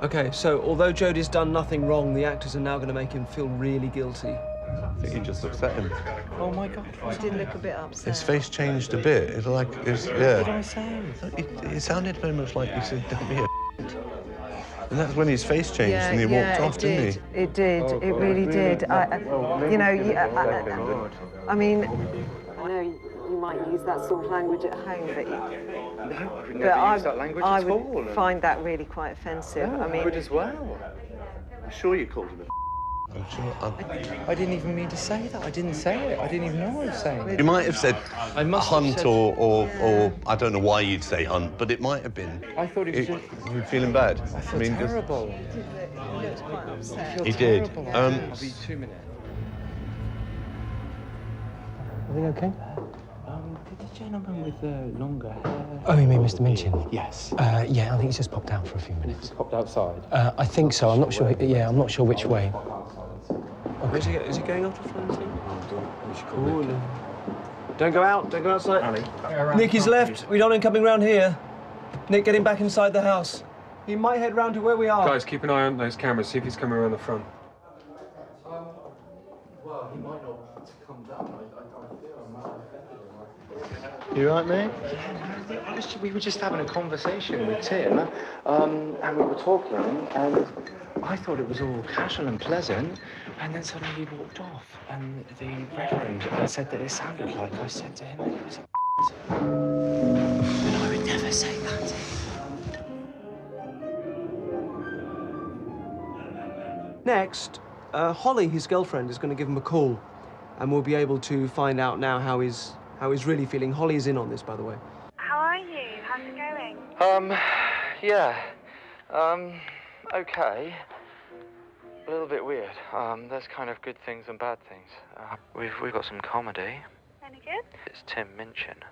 Okay, so although Jodie's done nothing wrong, the actors are now going to make him feel really guilty. I think he just upset him. Oh my God. He did look a bit upset. His face changed a bit. It's like, yeah. What did I say? It sounded very much like he said, don't be a And that's when his face changed and he walked off, didn't he? It did. It really did. I mean, I know you might use that sort of language at home, but I would find that really quite offensive. No, I mean, I would as well. I'm sure you called him a I'm sure. I didn't even mean to say that. I didn't say it. I didn't even know what I was saying. You might have said hunt said... or I don't know why you'd say hunt, but it might have been. I thought it was You feeling bad? I feel terrible. He did. I'll be 2 minutes. Everything okay? Did the gentleman with the longer hair... Oh, you mean Mr. Minchin? Yes. Yeah, I think he's just popped out for a few minutes. He's popped outside? I think so. I'm not sure. Yeah, I'm not sure which way. Is he going off to find him? Oh, no. Don't go out. Don't go outside. Nick, he's left. We don't want him coming round here. Nick, get him back inside the house. He might head round to where we are. Guys, keep an eye on those cameras. See if he's coming around the front. Well, he might not want to come down. You right, mate? We were just having a conversation with Tim, and we were talking, and I thought it was all casual and pleasant, and then suddenly he walked off, and the Reverend said that it sounded like I said to him, it was a and I would never say that to him. Next, Holly, his girlfriend, is going to give him a call, and we'll be able to find out now how he's really feeling. Holly is in on this, by the way. How are you? How's it going? Okay. A little bit weird. There's kind of good things and bad things. We've got some comedy. Any good? It's Tim Minchin.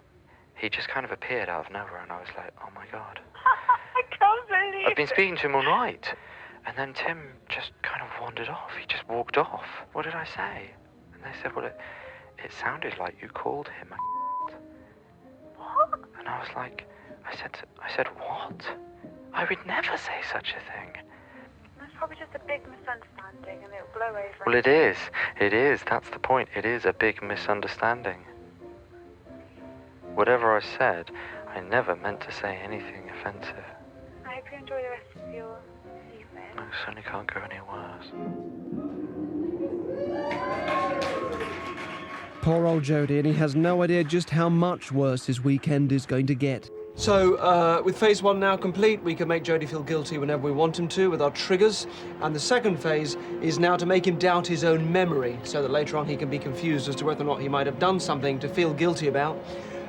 He just kind of appeared out of nowhere, and I was like, oh my God. I can't believe I've been speaking to him all night, and then Tim just kind of wandered off. He just walked off. What did I say? And they said, well, it sounded like you called him a What? And I was like, I said, what? I would never say such a thing. That's probably just a big misunderstanding and it'll blow over. Well, it is. It is. That's the point. It is a big misunderstanding. Whatever I said, I never meant to say anything offensive. I hope you enjoy the rest of your evening. I certainly can't go any worse. Poor old Jodie, and he has no idea just how much worse his weekend is going to get. So, with phase 1 now complete, we can make Jodie feel guilty whenever we want him to with our triggers. And the second phase is now to make him doubt his own memory, so that later on he can be confused as to whether or not he might have done something to feel guilty about.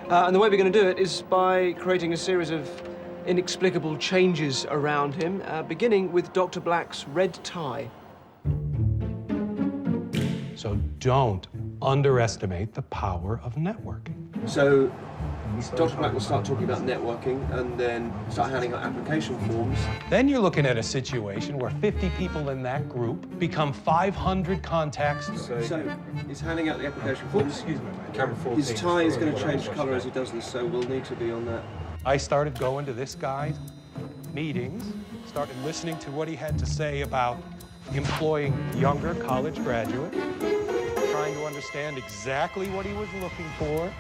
And the way we're going to do it is by creating a series of inexplicable changes around him, beginning with Dr. Black's red tie. So don't underestimate the power of networking. So, Dr. Black will start talking about networking and then start handing out application forms. Then you're looking at a situation where 50 people in that group become 500 contacts. So he's handing out the application forms. Excuse me, Camera 14. His tie is going to change colour as he does this, so we'll need to be on that. I started going to this guy's meetings, started listening to what he had to say about employing younger college graduates, trying to understand exactly what he was looking for.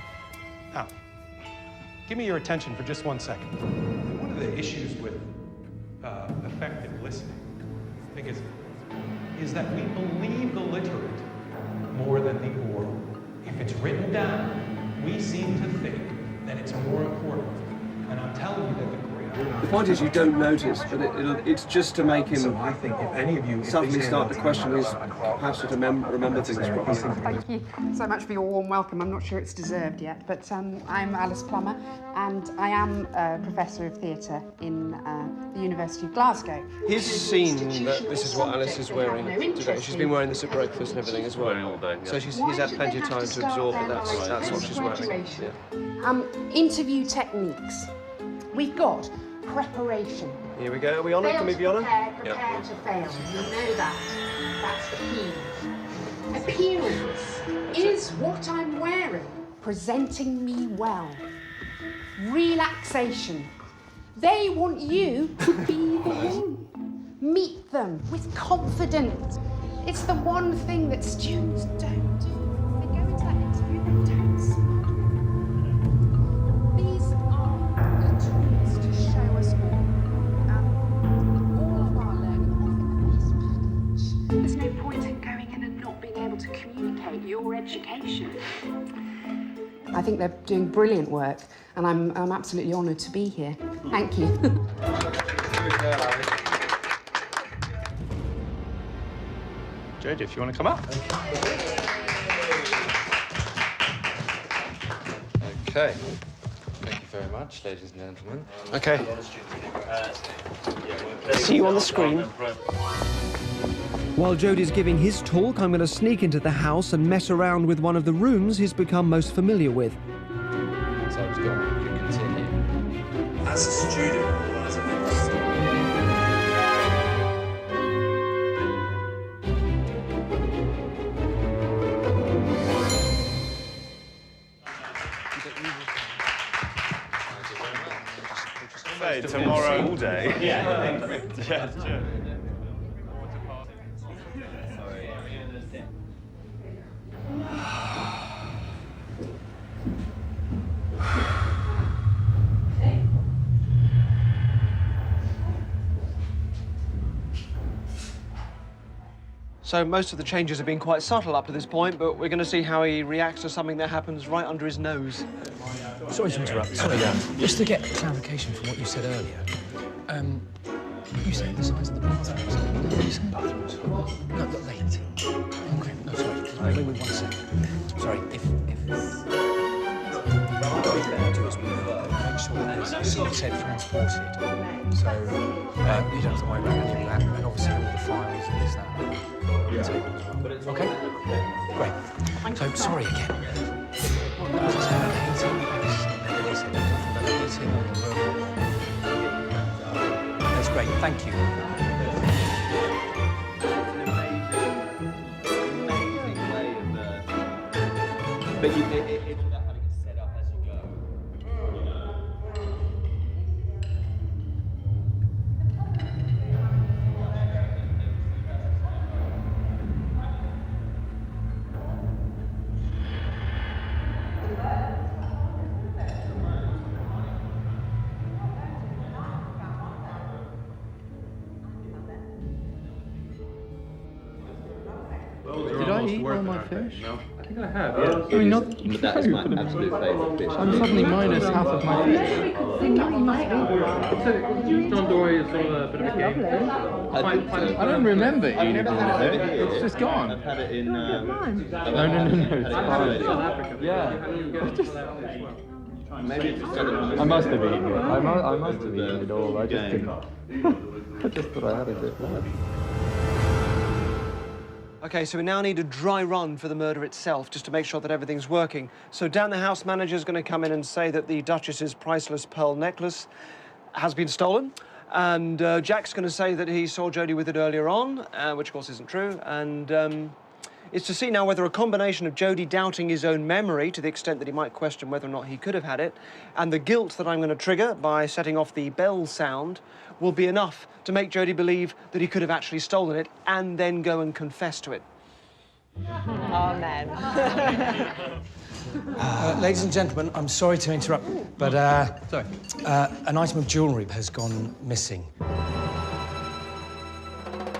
Now, give me your attention for just 1 second. One of the issues with effective listening, I think, is that we believe the literate more than the oral. If it's written down, we seem to think that it's more important. And I'm telling you that The point is you don't notice, but it's just to make him so I think if any of you suddenly start to question his capacity to remember things properly. Thank you so much for your warm welcome. I'm not sure it's deserved yet, but I'm Alice Plummer, and I am a professor of theatre in the University of Glasgow. He's seen that this is what Alice is wearing today. She's been wearing this at breakfast and everything as well. All day, yeah. So he's had plenty of time to absorb that that's what she's wearing. Yeah. Interview techniques. We've got preparation. Here we go. Are we on it? Can we be on it? Prepare to fail. You know that. That's the key. Appearance. Is what I'm wearing presenting me well? Relaxation. They want you to be the one. Meet them with confidence. It's the one thing that students don't do. They go into that interview and they don't smile. These are the tools to show us all of our learning off in a piece package. There's no point in going in and not being able to communicate your education. I think they're doing brilliant work, and I'm absolutely honoured to be here. Thank you. Jodie, if you want to come up. Okay. Thank you very much, ladies and gentlemen. Okay. See you on the screen. While Jodie's giving his talk, I'm going to sneak into the house and mess around with one of the rooms he's become most familiar with. So I was going, you continue. As a student or as an that you will Hey, tomorrow all day. Yeah. Yeah, sure. So most of the changes have been quite subtle up to this point, but we're going to see how he reacts to something that happens right under his nose. Sorry to interrupt. Sorry, just to get clarification from what you said earlier. You said the size of the bathrooms. What did you say? Bathrooms? No, the late. Okay, no, sorry. Wait 1 second. Sorry, if what we better do is make sure that there's, you said transported. So you don't have to worry about any of that. And obviously all the files and this, that. Okay? Great. So, sorry again. That's great, thank you. But it's about having it set up as you go. Did I eat all my fish? No. I think I have, yeah. I mean, not... But that is my absolute favourite fish. I'm suddenly minus half of my fish. John Dory is sort of a bit of a game. I don't remember eating it. It's just gone. I've had it in... No. Yeah. Maybe it's just I must have eaten it. I must have eaten it all. I just didn't. I just thought I had a bit left. OK, so we now need a dry run for the murder itself, just to make sure that everything's working. So Dan, the house manager, is going to come in and say that the Duchess's priceless pearl necklace has been stolen. And Jack's going to say that he saw Jodie with it earlier on, which, of course, isn't true. And it's to see now whether a combination of Jodie doubting his own memory to the extent that he might question whether or not he could have had it, and the guilt that I'm going to trigger by setting off the bell sound will be enough to make Jodie believe that he could have actually stolen it and then go and confess to it. Amen. Ladies and gentlemen, I'm sorry to interrupt, but an item of jewellery has gone missing.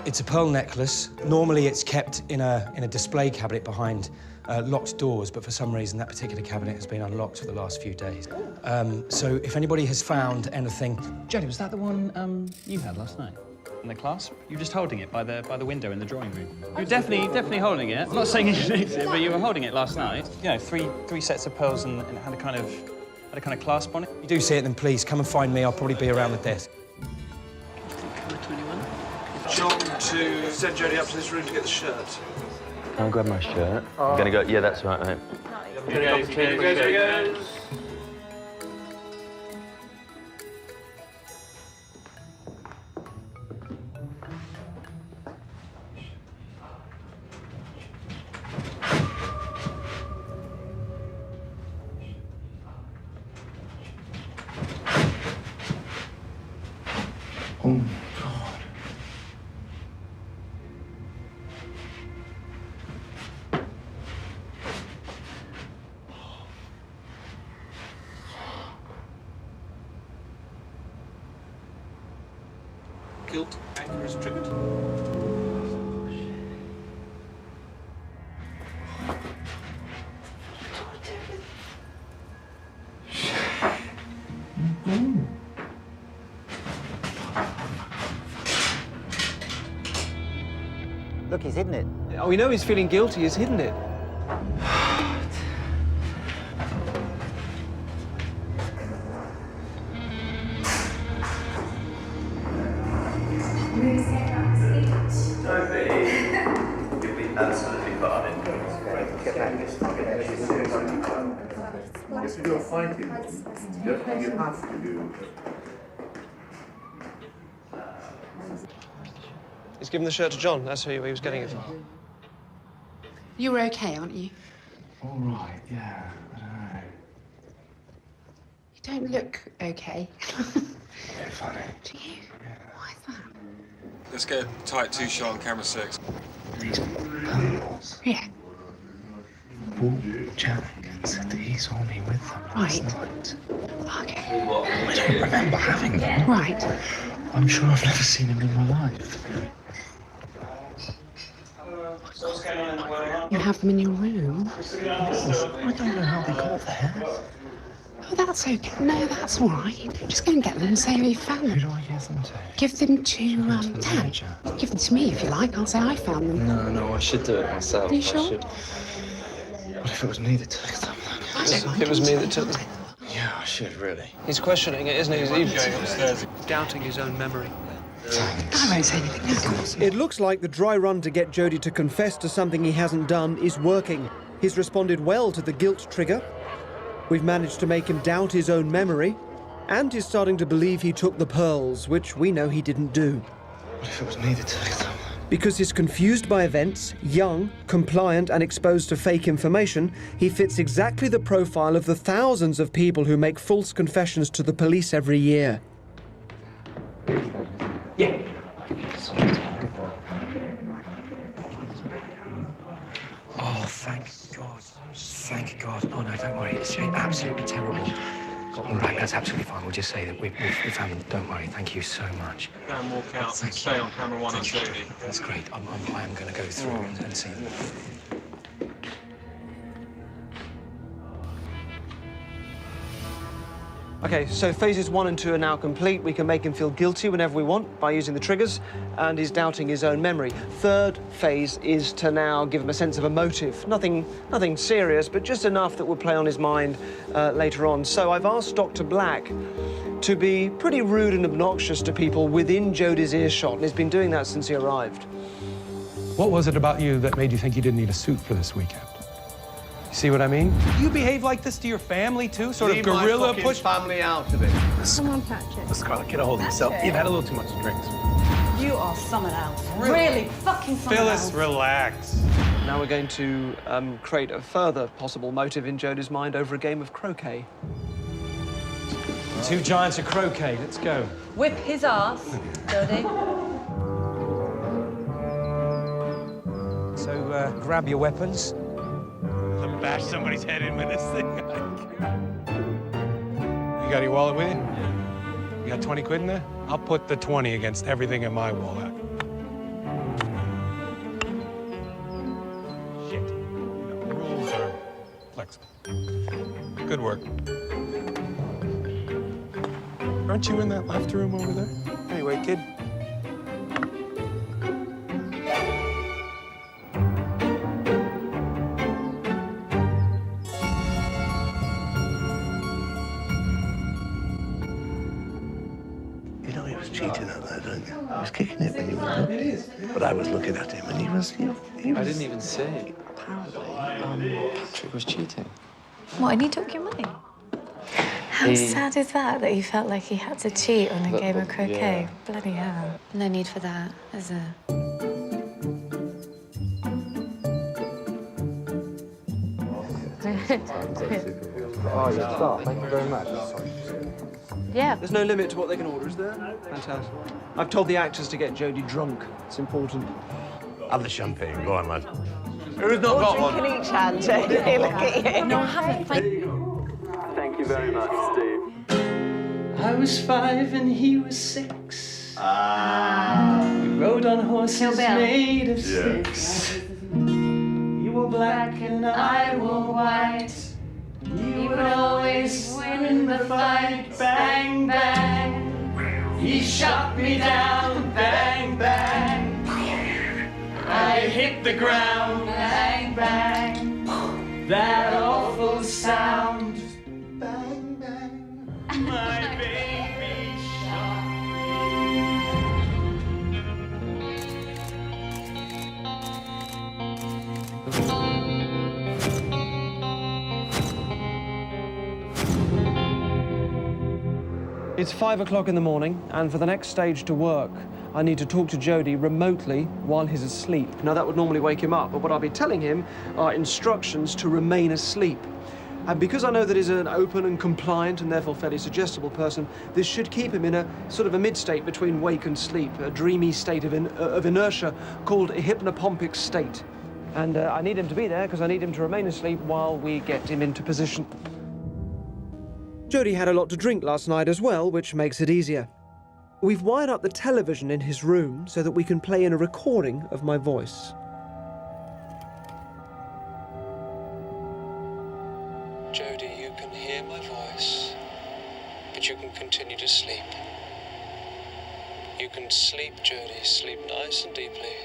It's a pearl necklace. Normally it's kept in a display cabinet behind locked doors, but for some reason that particular cabinet has been unlocked for the last few days. So if anybody has found anything... Jodie, was that the one you had last night? In the clasp? You were just holding it by the window in the drawing room. You were definitely holding it. I'm not saying you nicked it, but you were holding it last night. You know, three sets of pearls and it had a kind of clasp on it. If you do see it, then please come and find me. I'll probably be around the desk. John to send Jodie up to this room to get the shirt. I'll grab my shirt. I'm gonna go. Yeah, that's right, mate. Here he goes. Oh my God. Guilt, anger is tripped. Look, he's hidden it. Oh, we know he's feeling guilty. He's hidden it. You'll be absolutely fine. If you're fighting, you have to do. He's given the shirt to John. That's who he was getting it from. You're okay, aren't you? All right, yeah, I don't know. don't look okay. Very funny. Do you? Why is that? Let's get a tight two-shot on camera 6. These pearls. Yeah. Paul Jack said that he saw me with them last night. Okay. I don't remember having them. Right. I'm sure I've never seen him in my life. You have them in your room? I don't know how they got there. Oh, that's okay. No, that's all right. Just go and get them and say you found them. Who do I give them to? Give them to, Tam. Give them to me if you like. I'll say I found them. No, I should do it myself. Are you sure? I should. What if it was me that took them? I don't mind. It was me that took them. Yeah, I should, really. He's questioning it, isn't he? He's Going upstairs. doubting his own memory. I won't say anything. It looks like the dry run to get Jody to confess to something he hasn't done is working. He's responded well to the guilt trigger. We've managed to make him doubt his own memory, and he's starting to believe he took the pearls, which we know he didn't do. What if it was me that took them? Because he's confused by events, young, compliant, and exposed to fake information, he fits exactly the profile of the thousands of people who make false confessions to the police every year. Yeah. Oh, thank God. Thank God. Oh, no, don't worry. It's absolutely terrible. All right, that's absolutely fine. We'll just say that we found them. Don't worry. Thank you so much. Go and walk out and stay on camera 1 and Jody. That's great. I am going to go through and see them. Okay, so phases 1 and 2 are now complete. We can make him feel guilty whenever we want by using the triggers, and he's doubting his own memory. Third phase is to now give him a sense of a motive. Nothing serious, but just enough that will play on his mind later on. So I've asked Dr. Black to be pretty rude and obnoxious to people within Jody's earshot, and he's been doing that since he arrived. What was it about you that made you think you didn't need a suit for this weekend? See what I mean? You behave like this to your family, too? Sort of guerrilla push? Family out of it. Come on, Patrick. Scarlett, get a hold of yourself. You've had a little too much to drink. You are someone else. Really fucking someone Phyllis, else. relax. Now we're going to create a further possible motive in Jody's mind over a game of croquet. Two giants of croquet. Let's go. Whip his ass, Jody. So grab your weapons. Bash somebody's head in with this thing. You got your wallet with you? You got 20 quid in there? I'll put the 20 against everything in my wallet. Shit. The rules are flexible. Good work. Aren't you in that left room over there? Anyway, kid. Cheating at that, don't you? He was kicking it when you were looking. It is. But I was looking at him and he was... I didn't even see. Apparently, Patrick was cheating. What, and he took your money? How sad is that he felt like he had to cheat on a game of croquet? Yeah. Bloody hell. No need for that, is there? Oh, you're a star. Thank you very much. Yeah. There's no limit to what they can order, is there? Fantastic. I've told the actors to get Jody drunk. It's important. Have the champagne. Go on, lad. Who's not got one? Drinking each hand, Jody. Look at you. No, I haven't. Thank you very much, Steve. I was 5 and he was 6. We rode on horses made of sticks. You were black and I were white. You would always win the fight. Bang, bang. He shot me down. Bang, bang. I hit the ground. Bang, bang. That awful sound. Bang, bang. My baby shot It's 5 o'clock in the morning, and for the next stage to work, I need to talk to Jody remotely while he's asleep. Now, that would normally wake him up, but what I'll be telling him are instructions to remain asleep. And because I know that he's an open and compliant and therefore fairly suggestible person, this should keep him in a sort of a mid-state between wake and sleep, a dreamy state of inertia called a hypnopompic state. And I need him to be there because I need him to remain asleep while we get him into position. Jody had a lot to drink last night as well, which makes it easier. We've wired up the television in his room so that we can play in a recording of my voice. Jody, you can hear my voice, but you can continue to sleep. You can sleep, Jody, sleep nice and deeply.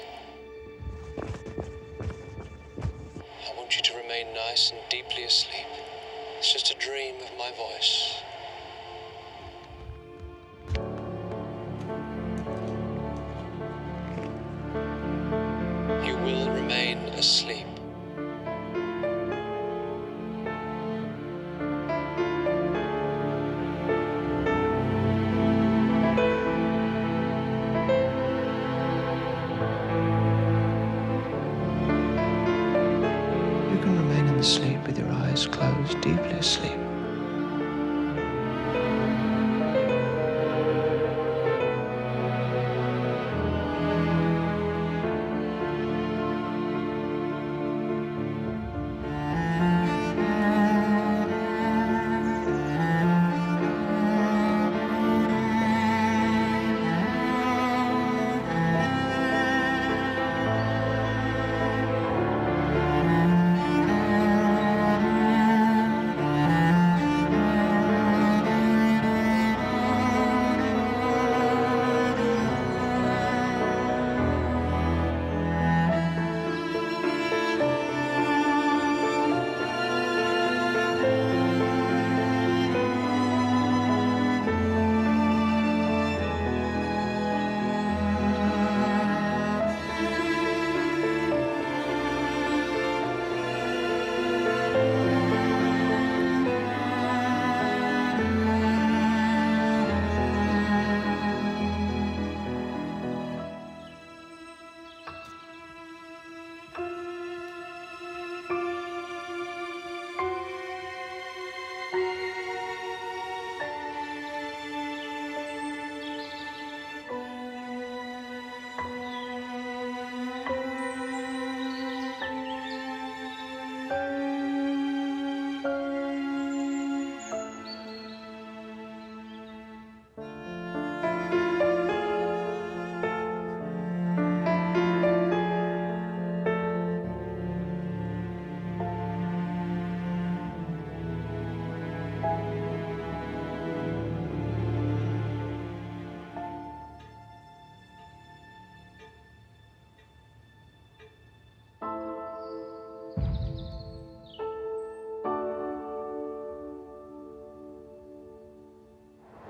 I want you to remain nice and deeply asleep. It's just a dream of my voice. You will remain asleep. You can remain in the sleep with your eyes closed, deeply asleep.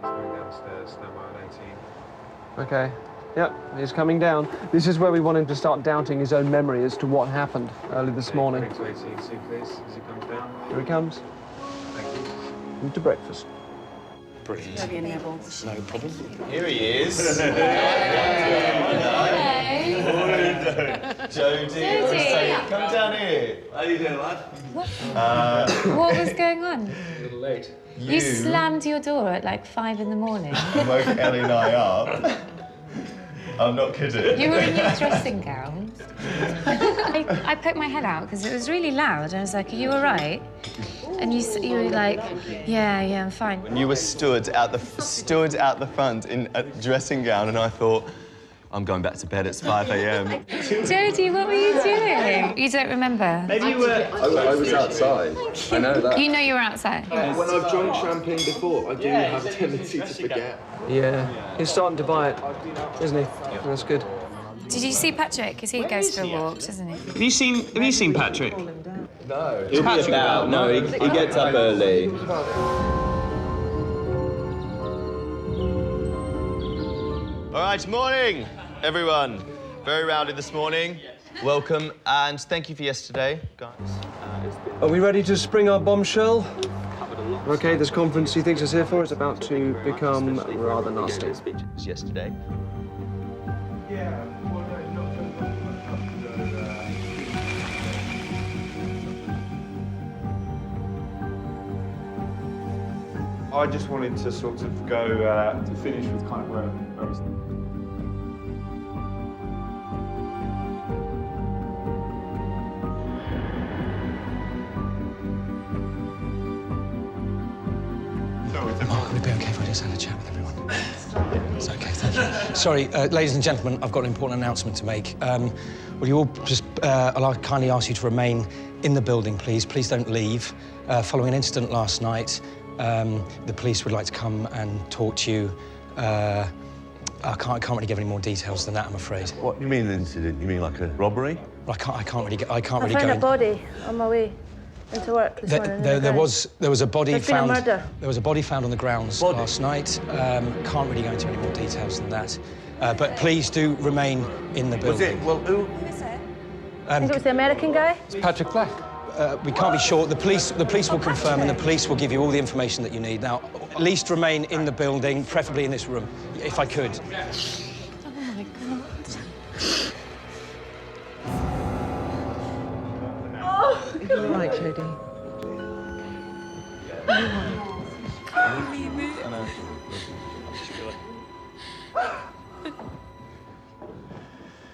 Downstairs, down 18. Okay. Yep, he's coming down. This is where we want him to start doubting his own memory as to what happened early this morning. To 18, see please, as he comes down. Here he comes. Thank you. Into breakfast. Brilliant. Maybe a nibble. No problem. Here he is. Hello. Jody. Come down here. How you doing, lad? What was going on? A little late. You slammed your door at like 5 in the morning. Woke Ellie and I up. I'm not kidding. You were in your dressing gown. I poked my head out because it was really loud. I was like, "Are you all right?" And you were like, "Yeah, I'm fine." When you were stood at the front in a dressing gown, and I thought, I'm going back to bed. It's 5 a.m. Jody, what were you doing? You don't remember? Maybe you were. I was outside. I know that. You know you were outside. When I've drunk champagne before, I do have a tendency to forget. Yeah, he's starting to buy it, isn't he? That's good. Did you see Patrick? Because he goes for walks, doesn't he? Have you seen Patrick? No. He'll be about. No, he gets up early. All right, morning, everyone. Very rowdy this morning. Welcome, and thank you for yesterday, guys. Are we ready to spring our bombshell? Okay, this conference he thinks is here for is about to become rather nasty. Speeches yesterday. I just wanted to sort of go to finish with kind of where I was. Mark, would it be okay if I just had a chat with everyone? It's okay, thank you. Sorry, ladies and gentlemen, I've got an important announcement to make. Will you all just, I'll kindly ask you to remain in the building, please. Please don't leave. Following an incident last night, the police would like to come and talk to you. I can't really give any more details than that, I'm afraid. What do you mean an incident? You mean like a robbery? I can't really go. I found a body on my way into work this morning. There was a body There's found. been a murder. There was a body found on the grounds last night. Can't really go into any more details than that. But please do remain in the building. Was it? Well, who? I think it was the American guy. It's Patrick Black. We can't be sure. The police will confirm, and the police will give you all the information that you need. Now, at least remain in the building, preferably in this room, if I could. Oh my God. Oh, You're all right, Jodie.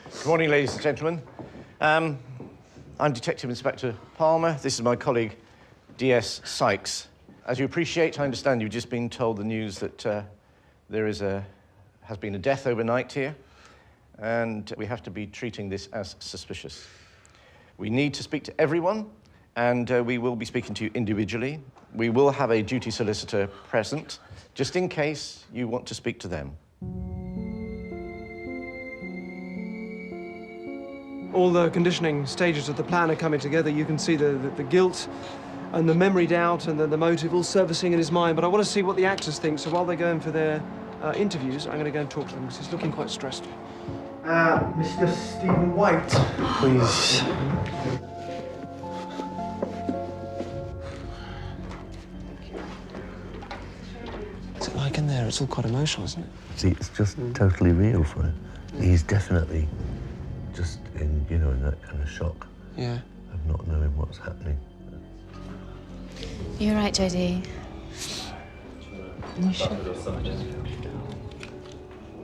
Good morning, ladies and gentlemen. I'm Detective Inspector Palmer. This is my colleague, DS Sykes. As you appreciate, I understand you've just been told the news that has been a death overnight here, and we have to be treating this as suspicious. We need to speak to everyone, and we will be speaking to you individually. We will have a duty solicitor present, just in case you want to speak to them. All the conditioning stages of the plan are coming together. You can see the guilt and the memory doubt and the motive all surfacing in his mind. But I want to see what the actors think. So while they're going for their interviews, I'm going to go and talk to them because he's looking quite stressed. Mr. Stephen White, please. What's it like in there? It's all quite emotional, isn't it? See, it's just totally real for him. He's definitely just in, you know, in that kind of shock. Yeah. Of not knowing what's happening. You're right, Jodie. You sure?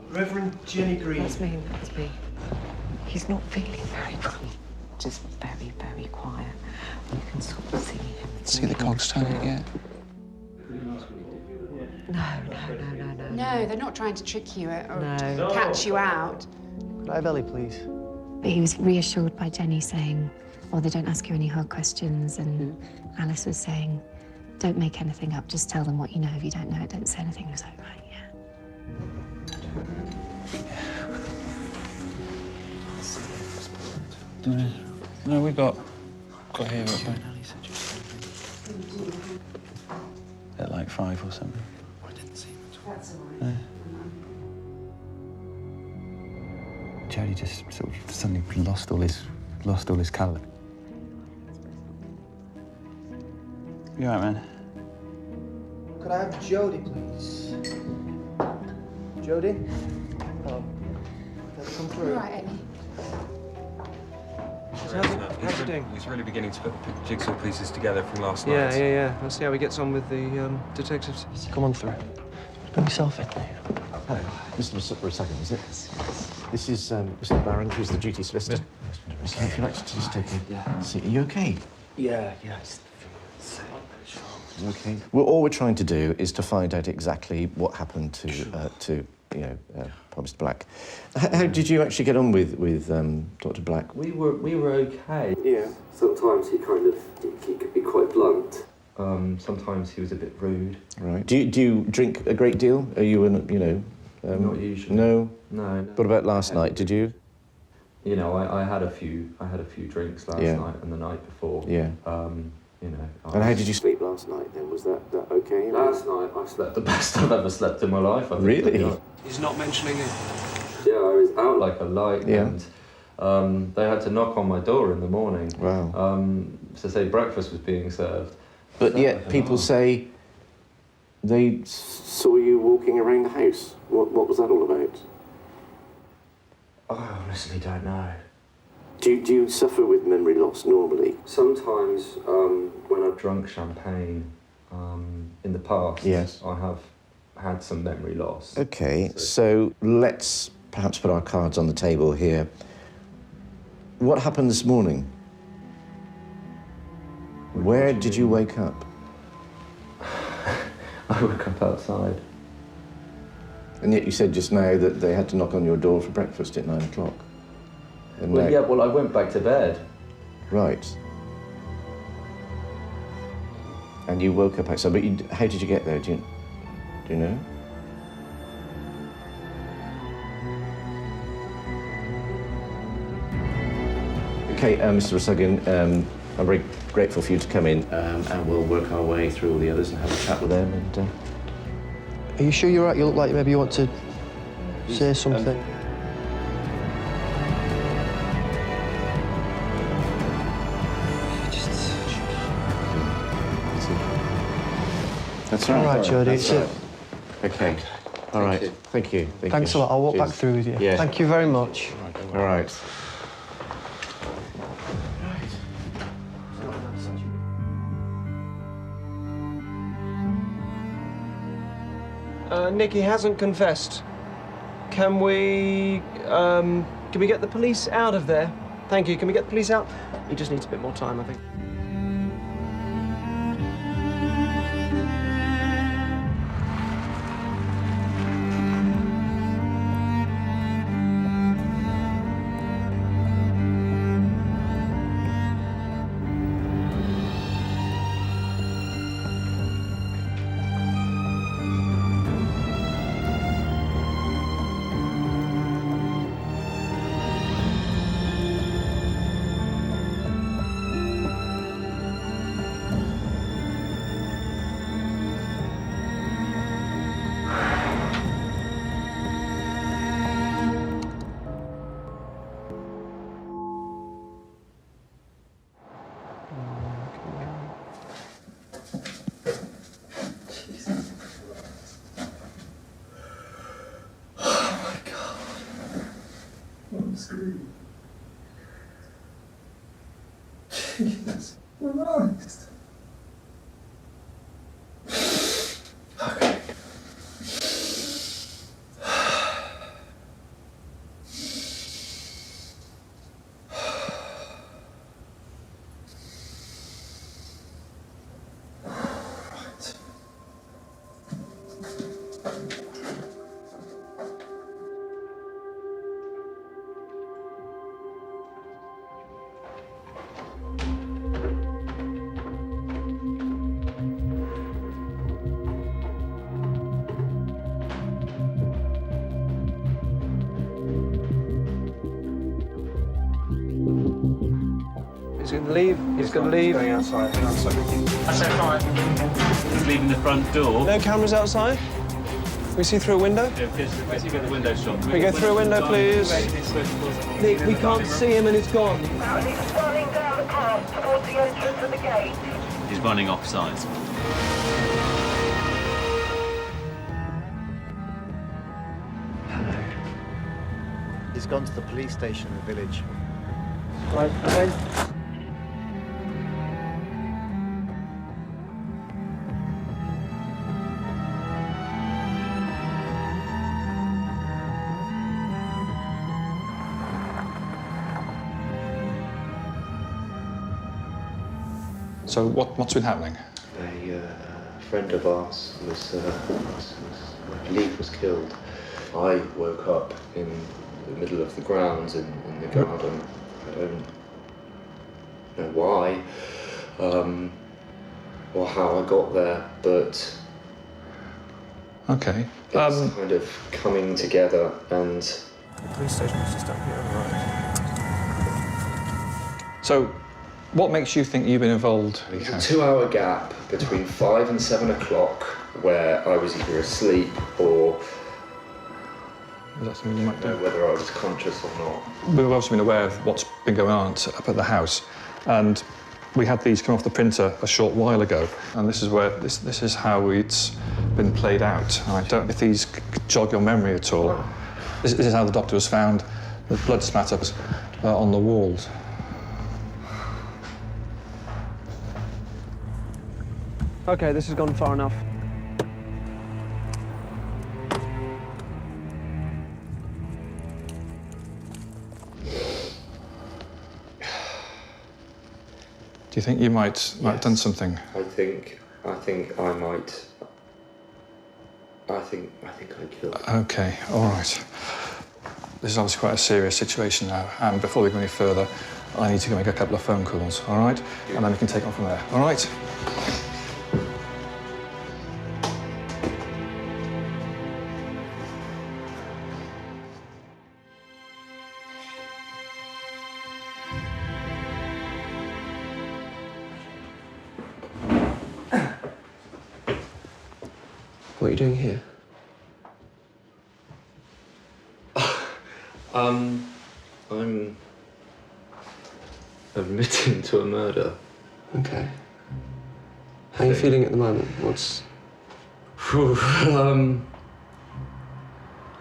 Reverend Jenny Green. That's me. He's not feeling very well. Just very, very quiet. You can sort of see him. See the cogs turning yet? No, they're not trying to trick you or catch you out. Could I have Ellie, please? But he was reassured by Jenny saying, well, they don't ask you any hard questions, and Alice was saying, don't make anything up, just tell them what you know. If you don't know it, don't say anything. He was like, right, yeah. No, we've got here at like 5 or something. I didn't see much. That's all No. right. Jodie just sort of suddenly lost all his colour. You all right, man? Could I have Jodie, please? Jodie? Oh. Let's come through. All right, Eddie. How's he doing? He's really beginning to put the jigsaw pieces together from last night. Yeah. Let's see how he gets on with the detectives. Come on through. Bring yourself in. Hello. Mr. for a second, is it? This is Mr. Barron, who's the duty solicitor. Okay, if you'd like to just take a seat. Are you okay? Yeah. Okay. Well, all we're trying to do is to find out exactly what happened to poor Mr. Black. How did you actually get on with Dr. Black? We were okay. Yeah. Sometimes he could be quite blunt. Sometimes he was a bit rude. Right. Do you drink a great deal? Are you not usually. No. No. What about last night? Did you? You know, I had a few drinks last night and the night before. Yeah. And how did you sleep last night then? Was that okay? Last night I slept the best I've ever slept in my life. I think, Really? He's not mentioning it. Yeah, I was out like a light, Yeah. and they had to knock on my door in the morning. Wow. To say breakfast was being served. But yet people say they saw you walking around the house. What was that all about? I honestly don't know. Do you suffer with memory loss normally? Sometimes when I've drunk champagne in the past, yes, I have had some memory loss. Okay, so let's perhaps put our cards on the table here. What happened this morning? Where did you wake up? I woke up outside. And yet you said just now that they had to knock on your door for breakfast at 9 o'clock. Well, yeah, well, I went back to bed. Right. And you woke up outside, but how did you get there? Do you know? Okay, Mr. Rusuggan, I'm very grateful for you to come in, and we'll work our way through all the others and have a chat with them. And are you sure you're right? You look like maybe you want to say something. That's all right, Jodie. That's right. Okay. All right. Thank you. Thanks a lot. I'll walk back through with you. Yeah. Thank you very much. All right. Nick, he hasn't confessed. Can we get the police out of there? Thank you. Can we get the police out? He just needs a bit more time, I think. Jesus Christ. Okay. He's going to leave. He's going to leave. Going outside. Hang on a second. That's fine. He's leaving the front door. No cameras outside? Can we see through a window? Yeah, because you get the window shot. Can we go through a window, please? Nick, we can't see him and it's gone. He's running down the path towards the entrance of the gate. He's running offside. He's gone to the police station in the village. Right, okay. So what's been happening? A friend of ours was, I believe, was killed. I woke up in the middle of the grounds in the garden. I don't know why or how I got there, but Okay. it's kind of coming together and... The police station is just up here, right. So, what makes you think you've been involved? There's a 2-hour gap between 5 and 7 o'clock where I was either asleep or Is that something you might do? whether I was conscious or not. We've obviously been aware of what's been going on up at the house, and we had these come off the printer a short while ago, and this is where this is how it's been played out. And I don't know if these jog your memory at all. This is how the doctor was found. The blood splatters on the walls. Okay, this has gone far enough. Do you think you might have done something? I think I might. I think I killed. Okay, all right. This is obviously quite a serious situation now, and before we go any further, I need to go make a couple of phone calls, all right? And then we can take on from there, all right? What are you doing here? I'm admitting to a murder. Okay. How are you feeling at the moment? What's...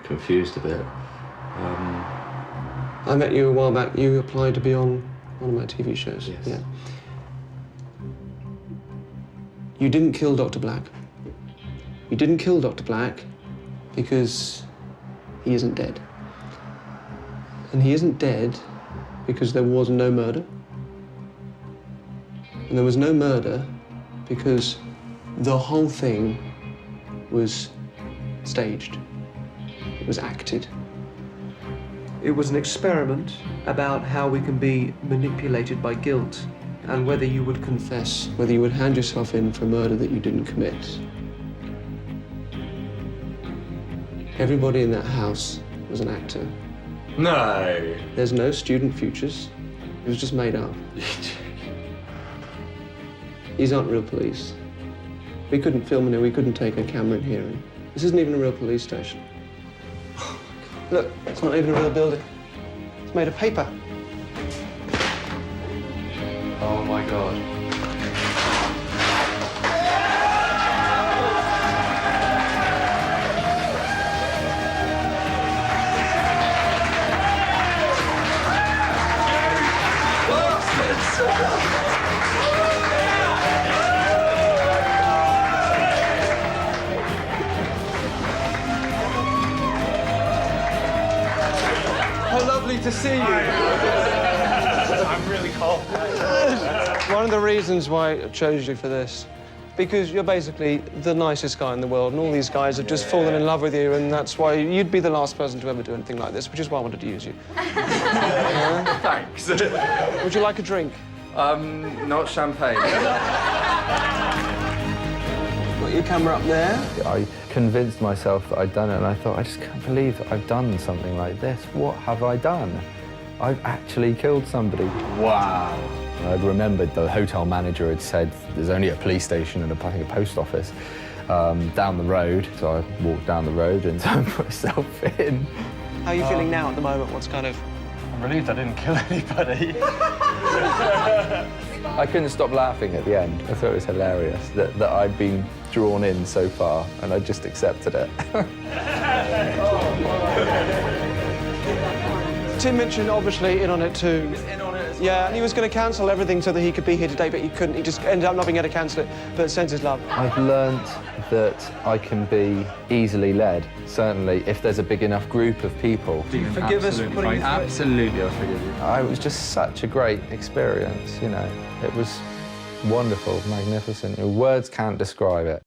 Confused a bit. I met you a while back. You applied to be on one of my TV shows. Yes. Yeah. You didn't kill Dr. Black. You didn't kill Dr. Black because he isn't dead. And he isn't dead because there was no murder. And there was no murder because the whole thing was staged. It was acted. It was an experiment about how we can be manipulated by guilt and whether you would confess, whether you would hand yourself in for murder that you didn't commit. Everybody in that house was an actor. No. There's no student futures. It was just made up. These aren't real police. We couldn't film in here, we couldn't take a camera in here. This isn't even a real police station. Look, it's not even a real building. It's made of paper. Oh my God. How lovely to see you. I'm really cold. One of the reasons why I chose you for this, because you're basically the nicest guy in the world, and all these guys have just fallen in love with you, and that's why you'd be the last person to ever do anything like this, which is why I wanted to use you. Thanks. Would you like a drink? Not champagne. Got your camera up there. I convinced myself that I'd done it, and I thought, I just can't believe that I've done something like this. What have I done? I've actually killed somebody. Wow. I'd remembered the hotel manager had said there's only a police station and I think a post office down the road. So I walked down the road and put myself in. How are you feeling now at the moment? What's kind of... I'm relieved I didn't kill anybody. I couldn't stop laughing at the end. I thought it was hilarious that I'd been drawn in so far and I just accepted it. Tim Minchin obviously in on it too. He was in on it as well. Yeah, and he was going to cancel everything so that he could be here today, but he couldn't. He just ended up not being able to cancel it, but sends his love. I've learnt that I can be easily led, certainly, if there's a big enough group of people. Do you forgive us for putting you Absolutely, I forgive you. It was just such a great experience, you know. It was wonderful, magnificent. Words can't describe it.